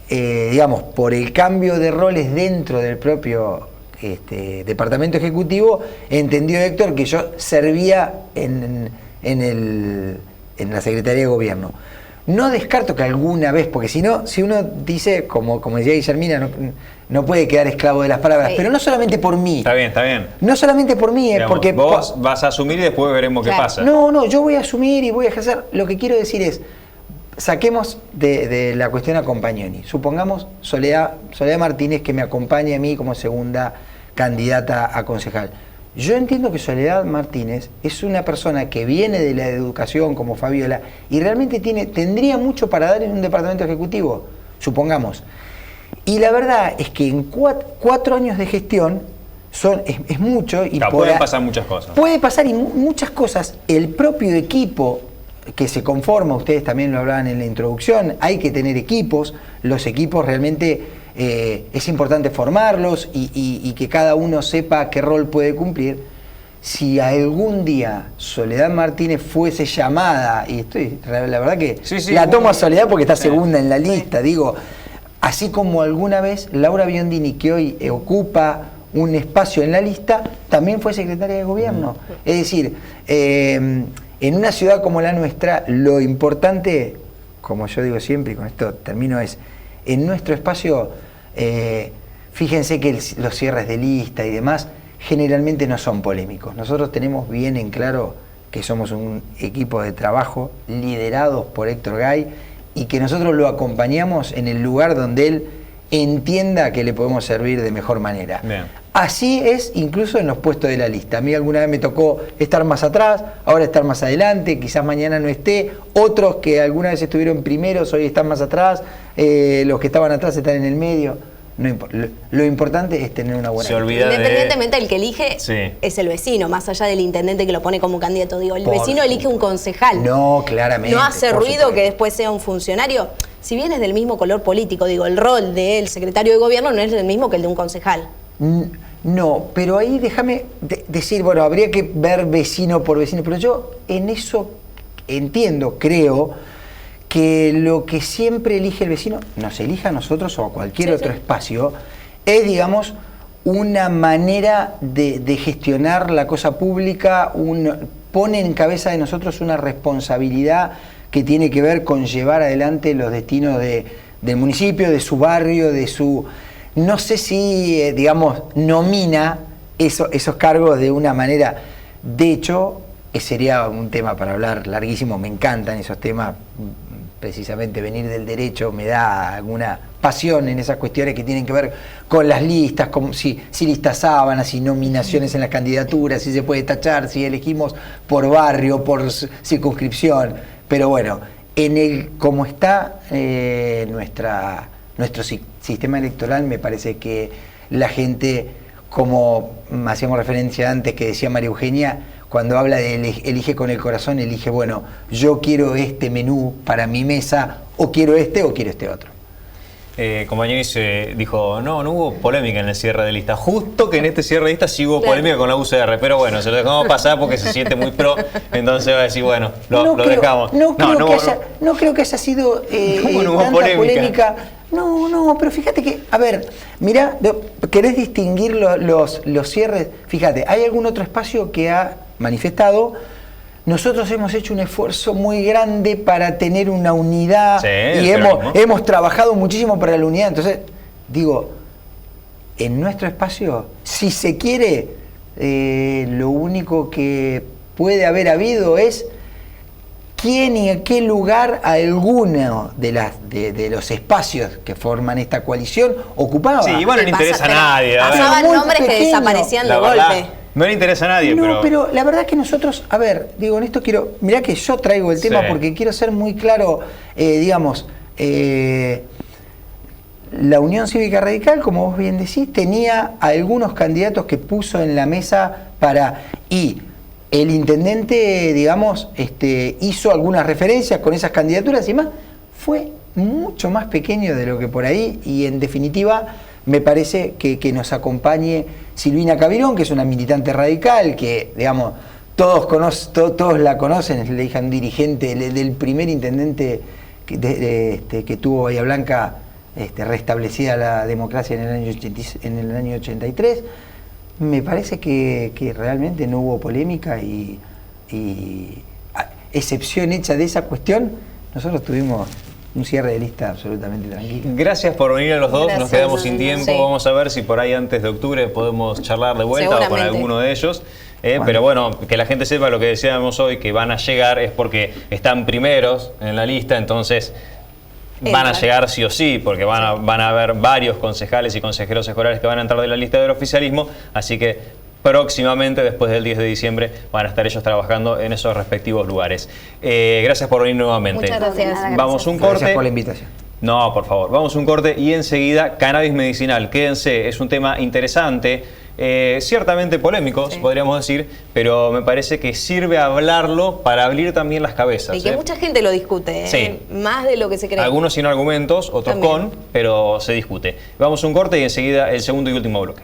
digamos, por el cambio de roles dentro del propio departamento ejecutivo, entendió Héctor que yo servía en la Secretaría de Gobierno. No descarto que alguna vez, porque si uno dice, como decía Guillermina, no puede quedar esclavo de las palabras, pero no solamente por mí. Está bien. No solamente por mí, digamos, porque... Vos vas a asumir y después veremos qué pasa. No, yo voy a asumir y voy a ejercer. Lo que quiero decir es, saquemos de la cuestión a Compagnoni. Supongamos Soledad Martínez, que me acompaña a mí como segunda candidata a concejal. Yo entiendo que Soledad Martínez es una persona que viene de la educación como Fabiola y realmente tendría mucho para dar en un departamento ejecutivo, supongamos. Y la verdad es que en 4 años de gestión es mucho. Y pueden pasar muchas cosas. Puede pasar muchas cosas. El propio equipo que se conforma, ustedes también lo hablaban en la introducción, hay que tener equipos. Los equipos realmente es importante formarlos y que cada uno sepa qué rol puede cumplir. Si algún día Soledad Martínez fuese llamada, y la verdad que la tomo a Soledad porque está segunda en la lista, digo, así como alguna vez Laura Biondini, que hoy ocupa un espacio en la lista, también fue secretaria de Gobierno. Es decir, en una ciudad como la nuestra, lo importante, como yo digo siempre, y con esto termino, es en nuestro espacio, fíjense que los cierres de lista y demás generalmente no son polémicos. Nosotros tenemos bien en claro que somos un equipo de trabajo liderados por Héctor Gay y que nosotros lo acompañamos en el lugar donde él entienda que le podemos servir de mejor manera. Bien. Así es incluso en los puestos de la lista. A mí alguna vez me tocó estar más atrás, ahora estar más adelante, quizás mañana no esté. Otros que alguna vez estuvieron primeros hoy están más atrás, los que estaban atrás están en el medio. No lo importante es tener una buena lista. Independientemente el que elige es el vecino, más allá del intendente que lo pone como candidato. Digo, el vecino elige un concejal. No, claramente. No hace ruido que después sea un funcionario. Si bien es del mismo color político, digo, el rol del secretario de Gobierno no es el mismo que el de un concejal. No, pero ahí déjame decir, bueno, habría que ver vecino por vecino, pero yo en eso entiendo, creo, que lo que siempre elige el vecino, nos elija a nosotros o a cualquier otro espacio, es, digamos, una manera de gestionar la cosa pública, pone en cabeza de nosotros una responsabilidad que tiene que ver con llevar adelante los destinos del municipio, de su barrio, de su... No sé si, digamos, nomina esos cargos de una manera. De hecho, sería un tema para hablar larguísimo, me encantan esos temas. Precisamente venir del derecho me da alguna pasión en esas cuestiones que tienen que ver con las listas, como si listas sábanas, si nominaciones en las candidaturas, si se puede tachar, si elegimos por barrio, por circunscripción. Pero bueno, como está nuestro sistema electoral, me parece que la gente, como hacíamos referencia antes que decía María Eugenia, cuando habla de elige con el corazón, elige, bueno, yo quiero este menú para mi mesa, o quiero este otro. Compañeros dijo, no hubo polémica en el cierre de lista. Justo que en este cierre de lista sí hubo polémica con la UCR, pero bueno, se lo dejamos pasar porque se siente muy pro, entonces va a decir, bueno, lo dejamos. No creo que haya sido tanta polémica. No, pero fíjate que, a ver, mirá, querés distinguir los cierres. Fíjate, hay algún otro espacio que ha manifestado. Nosotros hemos hecho un esfuerzo muy grande para tener una unidad y hemos trabajado muchísimo para la unidad. Entonces, digo, en nuestro espacio, si se quiere, lo único que puede haber habido es quién y a qué lugar alguno de los espacios que forman esta coalición ocupaba. Sí, igual no le interesa a nadie. Pasaban nombres que desaparecían de golpe. No le interesa a nadie, pero la verdad es que nosotros, a ver, digo, en esto mirá que yo traigo el tema porque quiero ser muy claro, la Unión Cívica Radical, como vos bien decís, tenía algunos candidatos que puso en la mesa y el intendente, digamos, hizo algunas referencias con esas candidaturas y más, fue mucho más pequeño de lo que por ahí, y en definitiva me parece que nos acompañe Silvina Cavirón, que es una militante radical, que, digamos, todos la conocen, es la hija de un dirigente, del primer intendente que tuvo Bahía Blanca, restablecida la democracia en el año 83. Me parece que realmente no hubo polémica y excepción hecha de esa cuestión, nosotros tuvimos un cierre de lista absolutamente tranquilo. Gracias por venir a los dos, Gracias. nos quedamos sin tiempo, Sí. Vamos a ver si por ahí antes de octubre podemos charlar de vuelta o con alguno de ellos. Pero bueno, que la gente sepa lo que decíamos hoy, que van a llegar es porque están primeros en la lista, entonces van a llegar sí o sí, porque van a haber varios concejales y consejeros escolares que van a entrar de la lista del oficialismo, así que próximamente, después del 10 de diciembre, van a estar ellos trabajando en esos respectivos lugares. Gracias por venir nuevamente. Muchas gracias. Vamos un corte. Gracias por la invitación. No, por favor, vamos un corte y enseguida cannabis medicinal. Quédense, es un tema interesante, ciertamente polémico, podríamos decir, pero me parece que sirve hablarlo para abrir también las cabezas. Y que mucha gente lo discute, Sí. Más de lo que se cree. Algunos sin argumentos, otros También. con, pero se discute. Vamos un corte y enseguida el segundo y último bloque.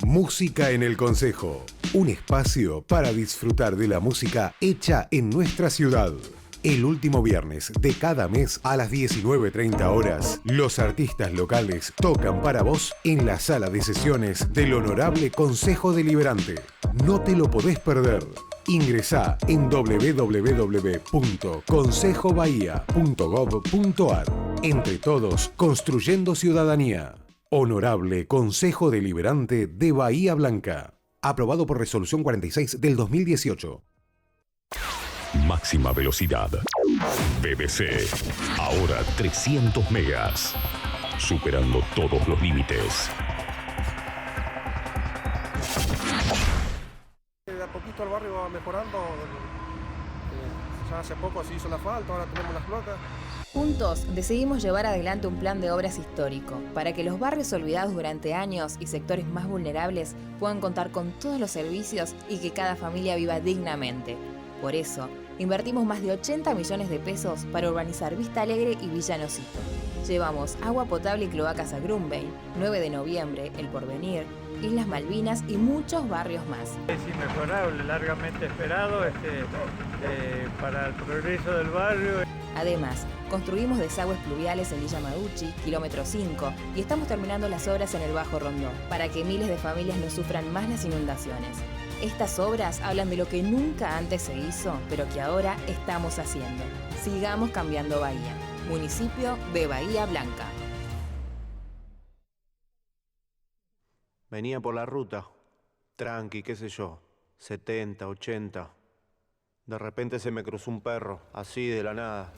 Música en el Concejo, un espacio para disfrutar de la música hecha en nuestra ciudad. El último viernes de cada mes a las 19:30 horas, los artistas locales tocan para vos en la sala de sesiones del Honorable Consejo Deliberante. No te lo podés perder. Ingresá en www.consejobahía.gov.ar. Entre todos, construyendo ciudadanía. Honorable Consejo Deliberante de Bahía Blanca. Aprobado por Resolución 46 del 2018. Máxima velocidad. BBC. Ahora 300 megas. Superando todos los límites. De a poquito el barrio va mejorando. Ya hace poco se hizo el asfalto, ahora tenemos las cloacas. Juntos decidimos llevar adelante un plan de obras histórico para que los barrios olvidados durante años y sectores más vulnerables puedan contar con todos los servicios y que cada familia viva dignamente. Por eso, invertimos más de 80 millones de pesos para urbanizar Vista Alegre y Villa Nocito. Llevamos agua potable y cloacas a Grunbein, 9 de noviembre, El Porvenir, Islas Malvinas y muchos barrios más. Es inmejorable, largamente esperado para el progreso del barrio. Además, construimos desagües pluviales en Villa Maduchi, kilómetro 5, y estamos terminando las obras en el Bajo Rondó, para que miles de familias no sufran más las inundaciones. Estas obras hablan de lo que nunca antes se hizo, pero que ahora estamos haciendo. Sigamos cambiando Bahía. Municipio de Bahía Blanca. Venía por la ruta, tranqui, qué sé yo, 70, 80. De repente se me cruzó un perro, así de la nada.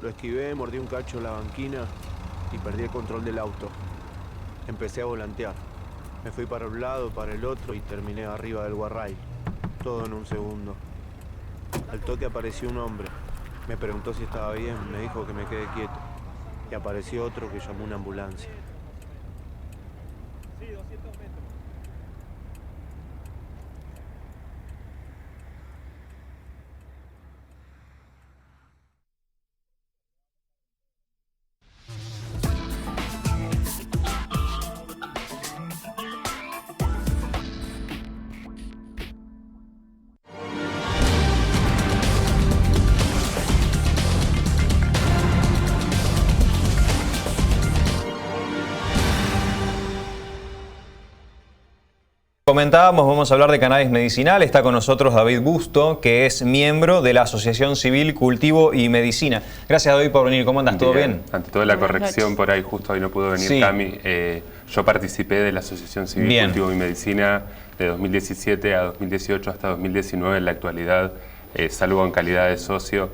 Lo esquivé, mordí un cacho la banquina y perdí el control del auto. Empecé a volantear. Me fui para un lado, para el otro y terminé arriba del guarrail. Todo en un segundo. Al toque apareció un hombre. Me preguntó si estaba bien, me dijo que me quede quieto. Y apareció otro que llamó una ambulancia. Sí, 200 metros. Comentábamos, vamos a hablar de cannabis medicinal. Está con nosotros David Busto, que es miembro de la Asociación Civil Cultivo y Medicina. Gracias, David, por venir. ¿Cómo andas? ¿Todo bien? Ante todo, la corrección por ahí, justo hoy no pudo venir Sí. Cami. Yo participé de la Asociación Civil Cultivo y Medicina de 2017 a 2018 hasta 2019. En la actualidad, salvo en calidad de socio,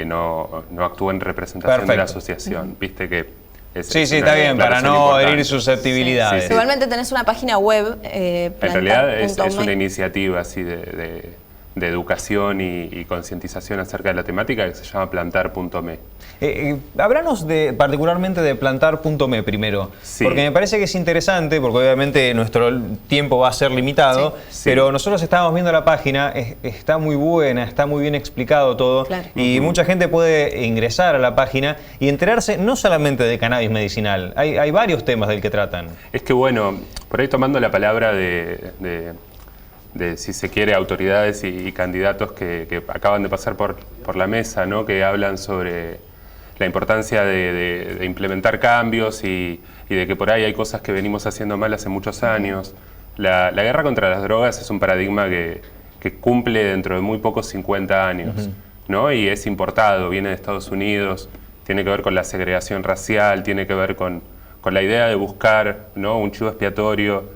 no actúo en representación de la asociación. Viste que... Sí, está bien, para no herir susceptibilidades. Sí. Igualmente tenés una página web, en realidad es una iniciativa así de educación y concientización acerca de la temática que se llama plantar.me. Háblanos particularmente de plantar.me primero, porque me parece que es interesante, porque obviamente nuestro tiempo va a ser limitado, pero nosotros estábamos viendo la página, está muy buena, está muy bien explicado todo, y mucha gente puede ingresar a la página y enterarse no solamente de cannabis medicinal, hay varios temas del que tratan. Es que bueno, por ahí tomando la palabra de si se quiere, autoridades y candidatos que acaban de pasar por la mesa, ¿no? Que hablan sobre la importancia de implementar cambios y de que por ahí hay cosas que venimos haciendo mal hace muchos años. La guerra contra las drogas es un paradigma que cumple dentro de muy pocos 50 años, ¿no? Y es importado, viene de Estados Unidos, tiene que ver con la segregación racial, tiene que ver con la idea de buscar, ¿no? Un chivo expiatorio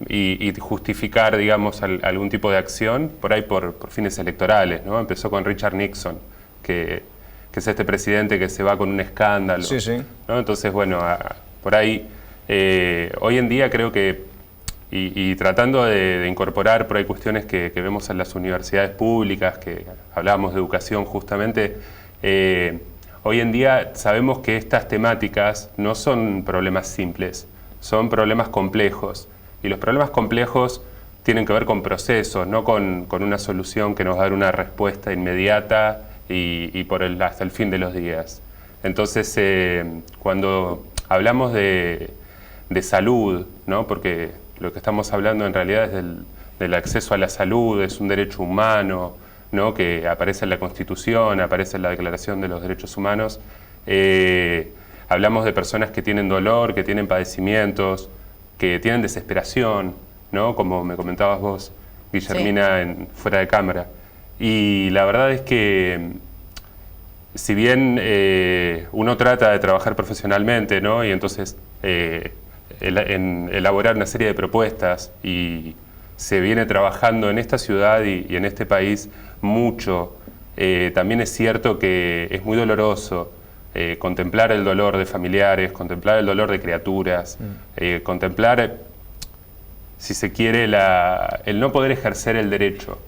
y justificar, digamos, algún tipo de acción, por ahí por fines electorales, ¿no? Empezó con Richard Nixon, que es este presidente que se va con un escándalo, ¿no? Entonces, bueno, por ahí, hoy en día creo que, y tratando de incorporar por ahí cuestiones que vemos en las universidades públicas, que hablábamos de educación justamente, hoy en día sabemos que estas temáticas no son problemas simples, son problemas complejos. Y los problemas complejos tienen que ver con procesos, no con una solución que nos va a dar una respuesta inmediata y hasta el fin de los días. Entonces, cuando hablamos de salud, ¿no? Porque lo que estamos hablando en realidad es del acceso a la salud, es un derecho humano, ¿no? Que aparece en la Constitución, aparece en la Declaración de los Derechos Humanos. Hablamos de personas que tienen dolor, que tienen padecimientos, que tienen desesperación, ¿no? Como me comentabas vos, Guillermina, fuera de cámara. Y la verdad es que, si bien uno trata de trabajar profesionalmente, ¿no? Y entonces elaborar una serie de propuestas, y se viene trabajando en esta ciudad y en este país mucho, también es cierto que es muy doloroso contemplar el dolor de familiares, contemplar el dolor de criaturas, contemplar, si se quiere, el no poder ejercer el derecho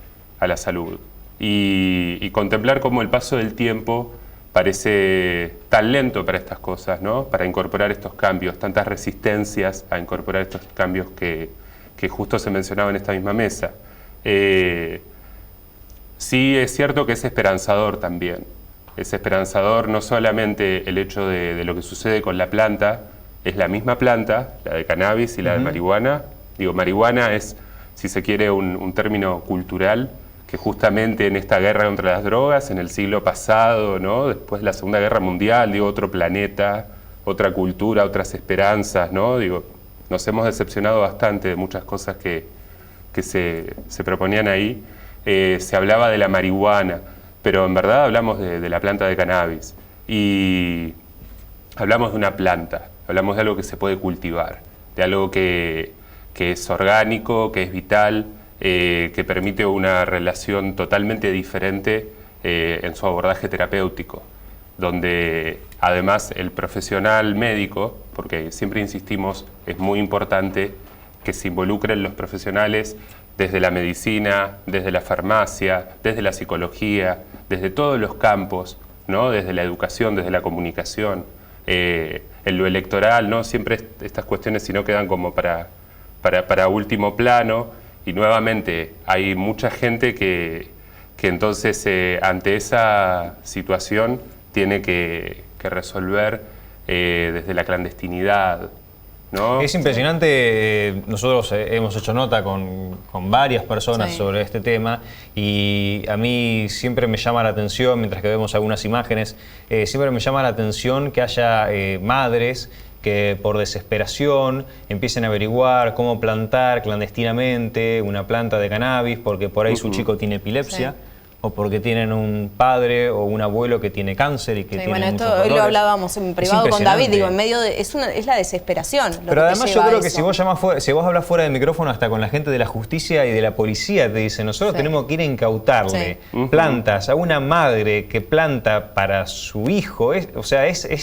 a la salud y contemplar cómo el paso del tiempo parece tan lento para estas cosas, ¿no? Para incorporar estos cambios, tantas resistencias a incorporar estos cambios que justo se mencionaba en esta misma mesa. Sí es cierto que es esperanzador también. Es esperanzador no solamente el hecho de lo que sucede con la planta, es la misma planta, la de cannabis y la de marihuana. Digo, marihuana es, si se quiere, un término cultural que justamente en esta guerra contra las drogas, en el siglo pasado, ¿no? Después de la Segunda Guerra Mundial, digo, otro planeta, otra cultura, otras esperanzas, ¿no? Digo, nos hemos decepcionado bastante de muchas cosas que se proponían ahí. Se hablaba de la marihuana, pero en verdad hablamos de la planta de cannabis y hablamos de una planta, hablamos de algo que se puede cultivar, de algo que es orgánico, que es vital, que permite una relación totalmente diferente en su abordaje terapéutico, donde además el profesional médico, porque siempre insistimos, es muy importante que se involucren los profesionales desde la medicina, desde la farmacia, desde la psicología, desde todos los campos, ¿no? Desde la educación, desde la comunicación, en lo electoral, ¿no? Siempre estas cuestiones si no quedan como para último plano, y nuevamente hay mucha gente que entonces ante esa situación tiene que resolver desde la clandestinidad, ¿no? Es impresionante, nosotros hemos hecho nota con varias personas sobre este tema, y a mí siempre me llama la atención, mientras que vemos algunas imágenes, siempre me llama la atención que haya madres que por desesperación empiecen a averiguar cómo plantar clandestinamente una planta de cannabis porque por ahí su chico tiene epilepsia. Sí. O porque tienen un padre o un abuelo que tiene cáncer y que tiene bueno, muchos esto hoy dolores. Lo hablábamos en privado con David, digo, en medio de, es la desesperación. Pero además yo creo que si vos hablas fuera del micrófono hasta con la gente de la justicia y de la policía, te dicen, nosotros tenemos que ir a incautarle plantas a una madre que planta para su hijo. Es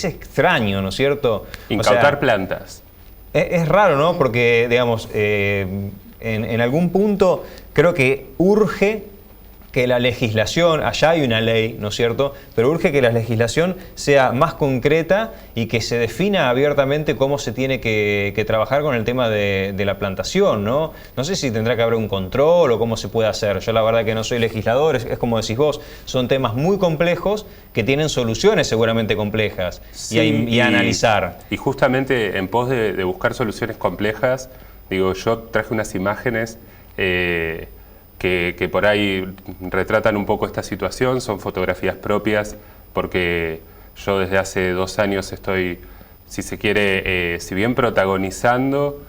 extraño, ¿no es cierto? Incautar plantas. Es raro, ¿no? Porque, digamos, en algún punto creo que urge que la legislación, allá hay una ley, ¿no es cierto?, pero urge que la legislación sea más concreta y que se defina abiertamente cómo se tiene que trabajar con el tema de la plantación, ¿no? No sé si tendrá que haber un control o cómo se puede hacer. Yo la verdad que no soy legislador, es como decís vos, son temas muy complejos que tienen soluciones seguramente complejas y analizar. Y justamente en pos de buscar soluciones complejas, digo, yo traje unas imágenes que por ahí retratan un poco esta situación, son fotografías propias, porque yo desde hace 2 años estoy, si se quiere, si bien protagonizando,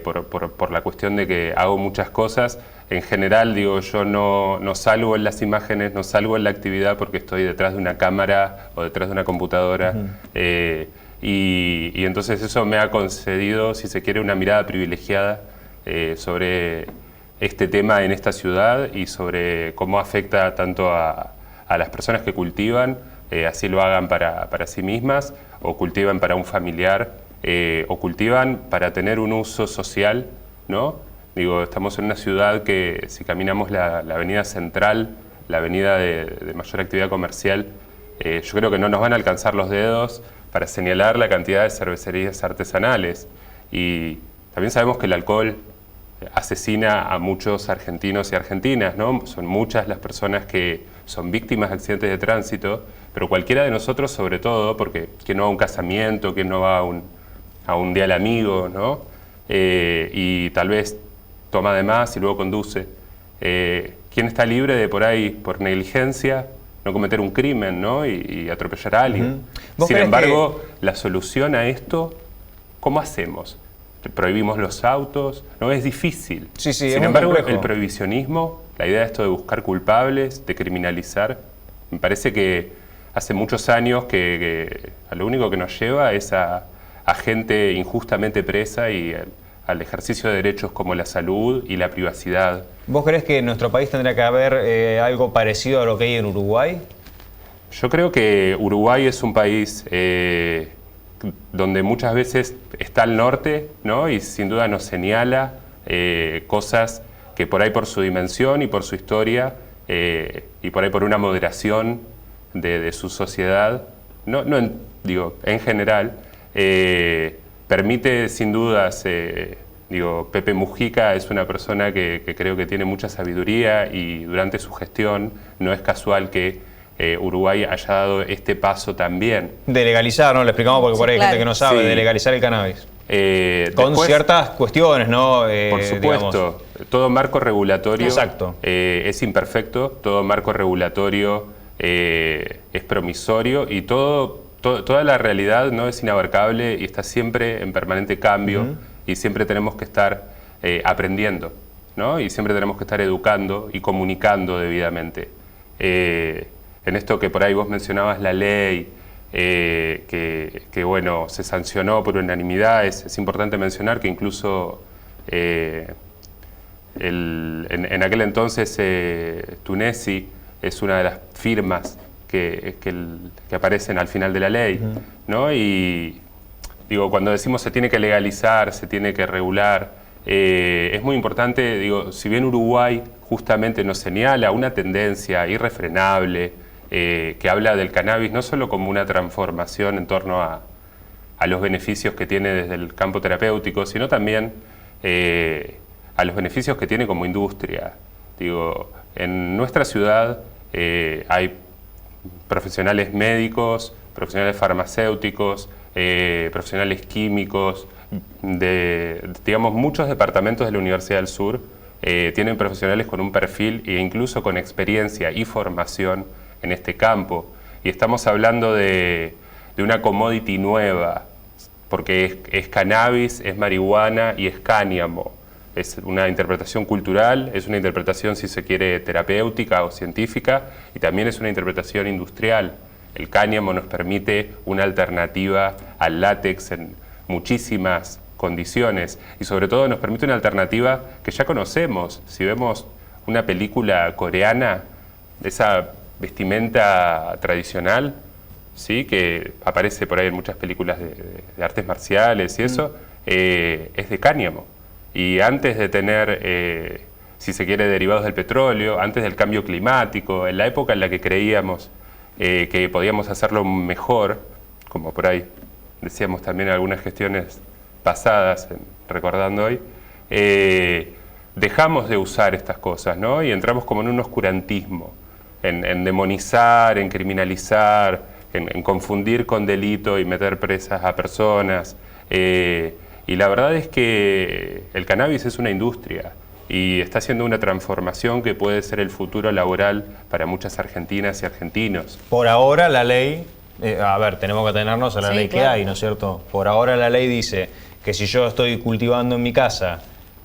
por la cuestión de que hago muchas cosas, en general, digo, yo no salgo en las imágenes, no salgo en la actividad porque estoy detrás de una cámara o detrás de una computadora, y entonces eso me ha concedido, si se quiere, una mirada privilegiada sobre este tema en esta ciudad y sobre cómo afecta tanto a las personas que cultivan, así lo hagan para sí mismas, o cultivan para un familiar, o cultivan para tener un uso social, ¿no? Digo, estamos en una ciudad que si caminamos la avenida central, la avenida de mayor actividad comercial, yo creo que no nos van a alcanzar los dedos para señalar la cantidad de cervecerías artesanales. Y también sabemos que el alcohol asesina a muchos argentinos y argentinas, ¿no? Son muchas las personas que son víctimas de accidentes de tránsito, pero cualquiera de nosotros, sobre todo, porque quien no va a un casamiento, quien no va a un día del amigo, ¿no? Y tal vez toma de más y luego conduce. ¿Quién está libre de por ahí, por negligencia, no cometer un crimen, ¿no? y atropellar a alguien? Sin embargo, la solución a esto, ¿cómo hacemos? Prohibimos los autos, no es difícil. Sin embargo, el prohibicionismo, la idea de esto de buscar culpables, de criminalizar, me parece que hace muchos años que a lo único que nos lleva es a gente injustamente presa y al ejercicio de derechos como la salud y la privacidad. ¿Vos crees que en nuestro país tendrá que haber algo parecido a lo que hay en Uruguay? Yo creo que Uruguay es un país donde muchas veces está al norte, ¿no? Y sin duda nos señala cosas que por ahí por su dimensión y por su historia y por ahí por una moderación de su sociedad, en general, permite sin dudas, Pepe Mujica es una persona que creo que tiene mucha sabiduría y durante su gestión no es casual que Uruguay haya dado este paso también. De legalizar, ¿no? Le explicamos porque por ahí hay gente que no sabe, de legalizar el cannabis. Con después, ciertas cuestiones, ¿no? Por supuesto, todo marco regulatorio es imperfecto, todo marco regulatorio es promisorio y toda la realidad no es inabarcable y está siempre en permanente cambio y siempre tenemos que estar aprendiendo, ¿no? Y siempre tenemos que estar educando y comunicando debidamente. En esto que por ahí vos mencionabas la ley, que bueno, se sancionó por unanimidad, es importante mencionar que incluso en aquel entonces Tunesi es una de las firmas que aparecen al final de la ley, ¿no? Y digo, cuando decimos se tiene que legalizar, se tiene que regular, es muy importante, digo, si bien Uruguay justamente nos señala una tendencia irrefrenable, que habla del cannabis no solo como una transformación en torno a los beneficios que tiene desde el campo terapéutico, sino también a los beneficios que tiene como industria. Digo, en nuestra ciudad hay profesionales médicos, profesionales farmacéuticos, profesionales químicos, digamos, muchos departamentos de la Universidad del Sur tienen profesionales con un perfil e incluso con experiencia y formación en este campo. Y estamos hablando de una commodity nueva, porque es cannabis, es marihuana y es cáñamo. Es una interpretación cultural, es una interpretación, si se quiere, terapéutica o científica, y también es una interpretación industrial. El cáñamo nos permite una alternativa al látex en muchísimas condiciones, y sobre todo nos permite una alternativa que ya conocemos. Si vemos una película coreana, esa vestimenta tradicional, ¿sí?, que aparece por ahí en muchas películas de artes marciales y eso, es de cáñamo. Y antes de tener, si se quiere, derivados del petróleo, antes del cambio climático, en la época en la que creíamos que podíamos hacerlo mejor, como por ahí decíamos también en algunas gestiones pasadas, recordando hoy, dejamos de usar estas cosas, ¿no? Y entramos como en un oscurantismo, en demonizar, en criminalizar, en confundir con delito y meter presas a personas. Y la verdad es que el cannabis es una industria y está haciendo una transformación que puede ser el futuro laboral para muchas argentinas y argentinos. Por ahora la ley, a ver, tenemos que atenernos a la ley que hay, ¿no es cierto? Por ahora la ley dice que si yo estoy cultivando en mi casa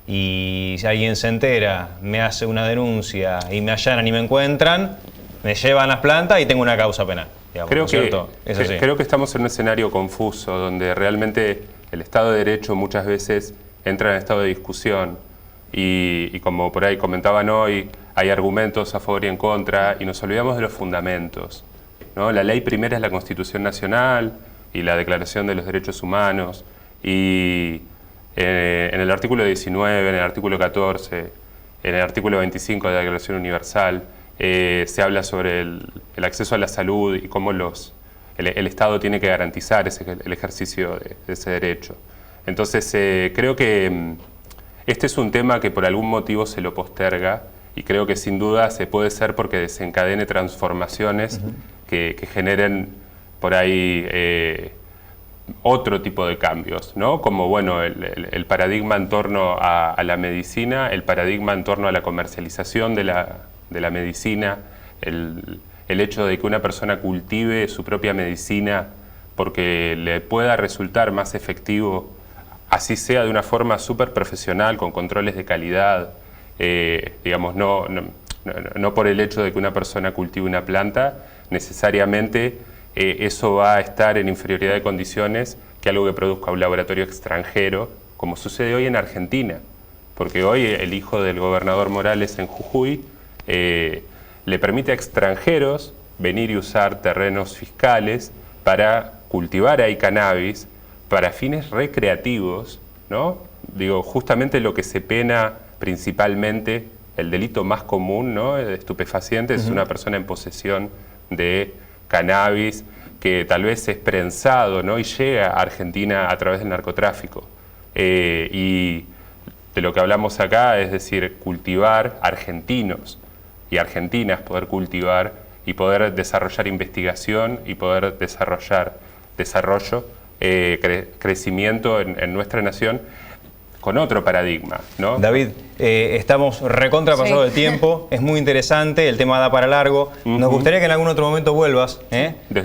y si alguien se entera, me hace una denuncia y me allanan y me encuentran, me llevan las plantas y tengo una causa penal. Digamos, Creo que estamos en un escenario confuso donde realmente el Estado de Derecho muchas veces entra en estado de discusión y como por ahí comentaban hoy, hay argumentos a favor y en contra y nos olvidamos de los fundamentos, ¿no? La ley primera es la Constitución Nacional y la Declaración de los Derechos Humanos y en el artículo 19, en el artículo 14, en el artículo 25 de la Declaración Universal se habla sobre el acceso a la salud y cómo el Estado tiene que garantizar el ejercicio de ese derecho. Entonces, creo que este es un tema que por algún motivo se lo posterga y creo que sin duda se puede ser porque desencadene transformaciones que generen por ahí otro tipo de cambios, ¿no? Como bueno, el paradigma en torno a la medicina, el paradigma en torno a la comercialización de la medicina, el hecho de que una persona cultive su propia medicina porque le pueda resultar más efectivo, así sea de una forma súper profesional, con controles de calidad, digamos, no por el hecho de que una persona cultive una planta, necesariamente eso va a estar en inferioridad de condiciones que algo que produzca un laboratorio extranjero, como sucede hoy en Argentina, porque hoy el hijo del gobernador Morales en Jujuy le permite a extranjeros venir y usar terrenos fiscales para cultivar ahí cannabis para fines recreativos, ¿no? Digo, justamente lo que se pena principalmente, el delito más común, ¿no?, de estupefacientes, es una persona en posesión de cannabis que tal vez es prensado, ¿no?, y llega a Argentina a través del narcotráfico. Y de lo que hablamos acá es decir, cultivar argentinos y argentinas, poder cultivar y poder desarrollar investigación y poder desarrollar desarrollo, crecimiento en nuestra nación con otro paradigma, ¿no? David, estamos recontrapasados de tiempo, es muy interesante, el tema da para largo. Nos gustaría que en algún otro momento vuelvas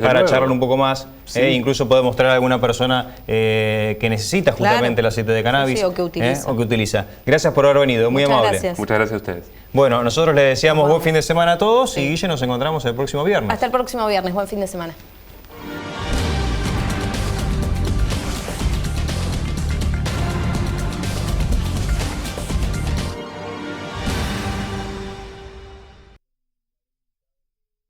para charlar un poco más. Incluso podemos traer a alguna persona que necesita justamente el aceite de cannabis o que utiliza. Gracias por haber venido, muy amable. Gracias. Muchas gracias a ustedes. Bueno, nosotros les deseamos buen fin de semana a todos y Guille, nos encontramos el próximo viernes. Hasta el próximo viernes, buen fin de semana.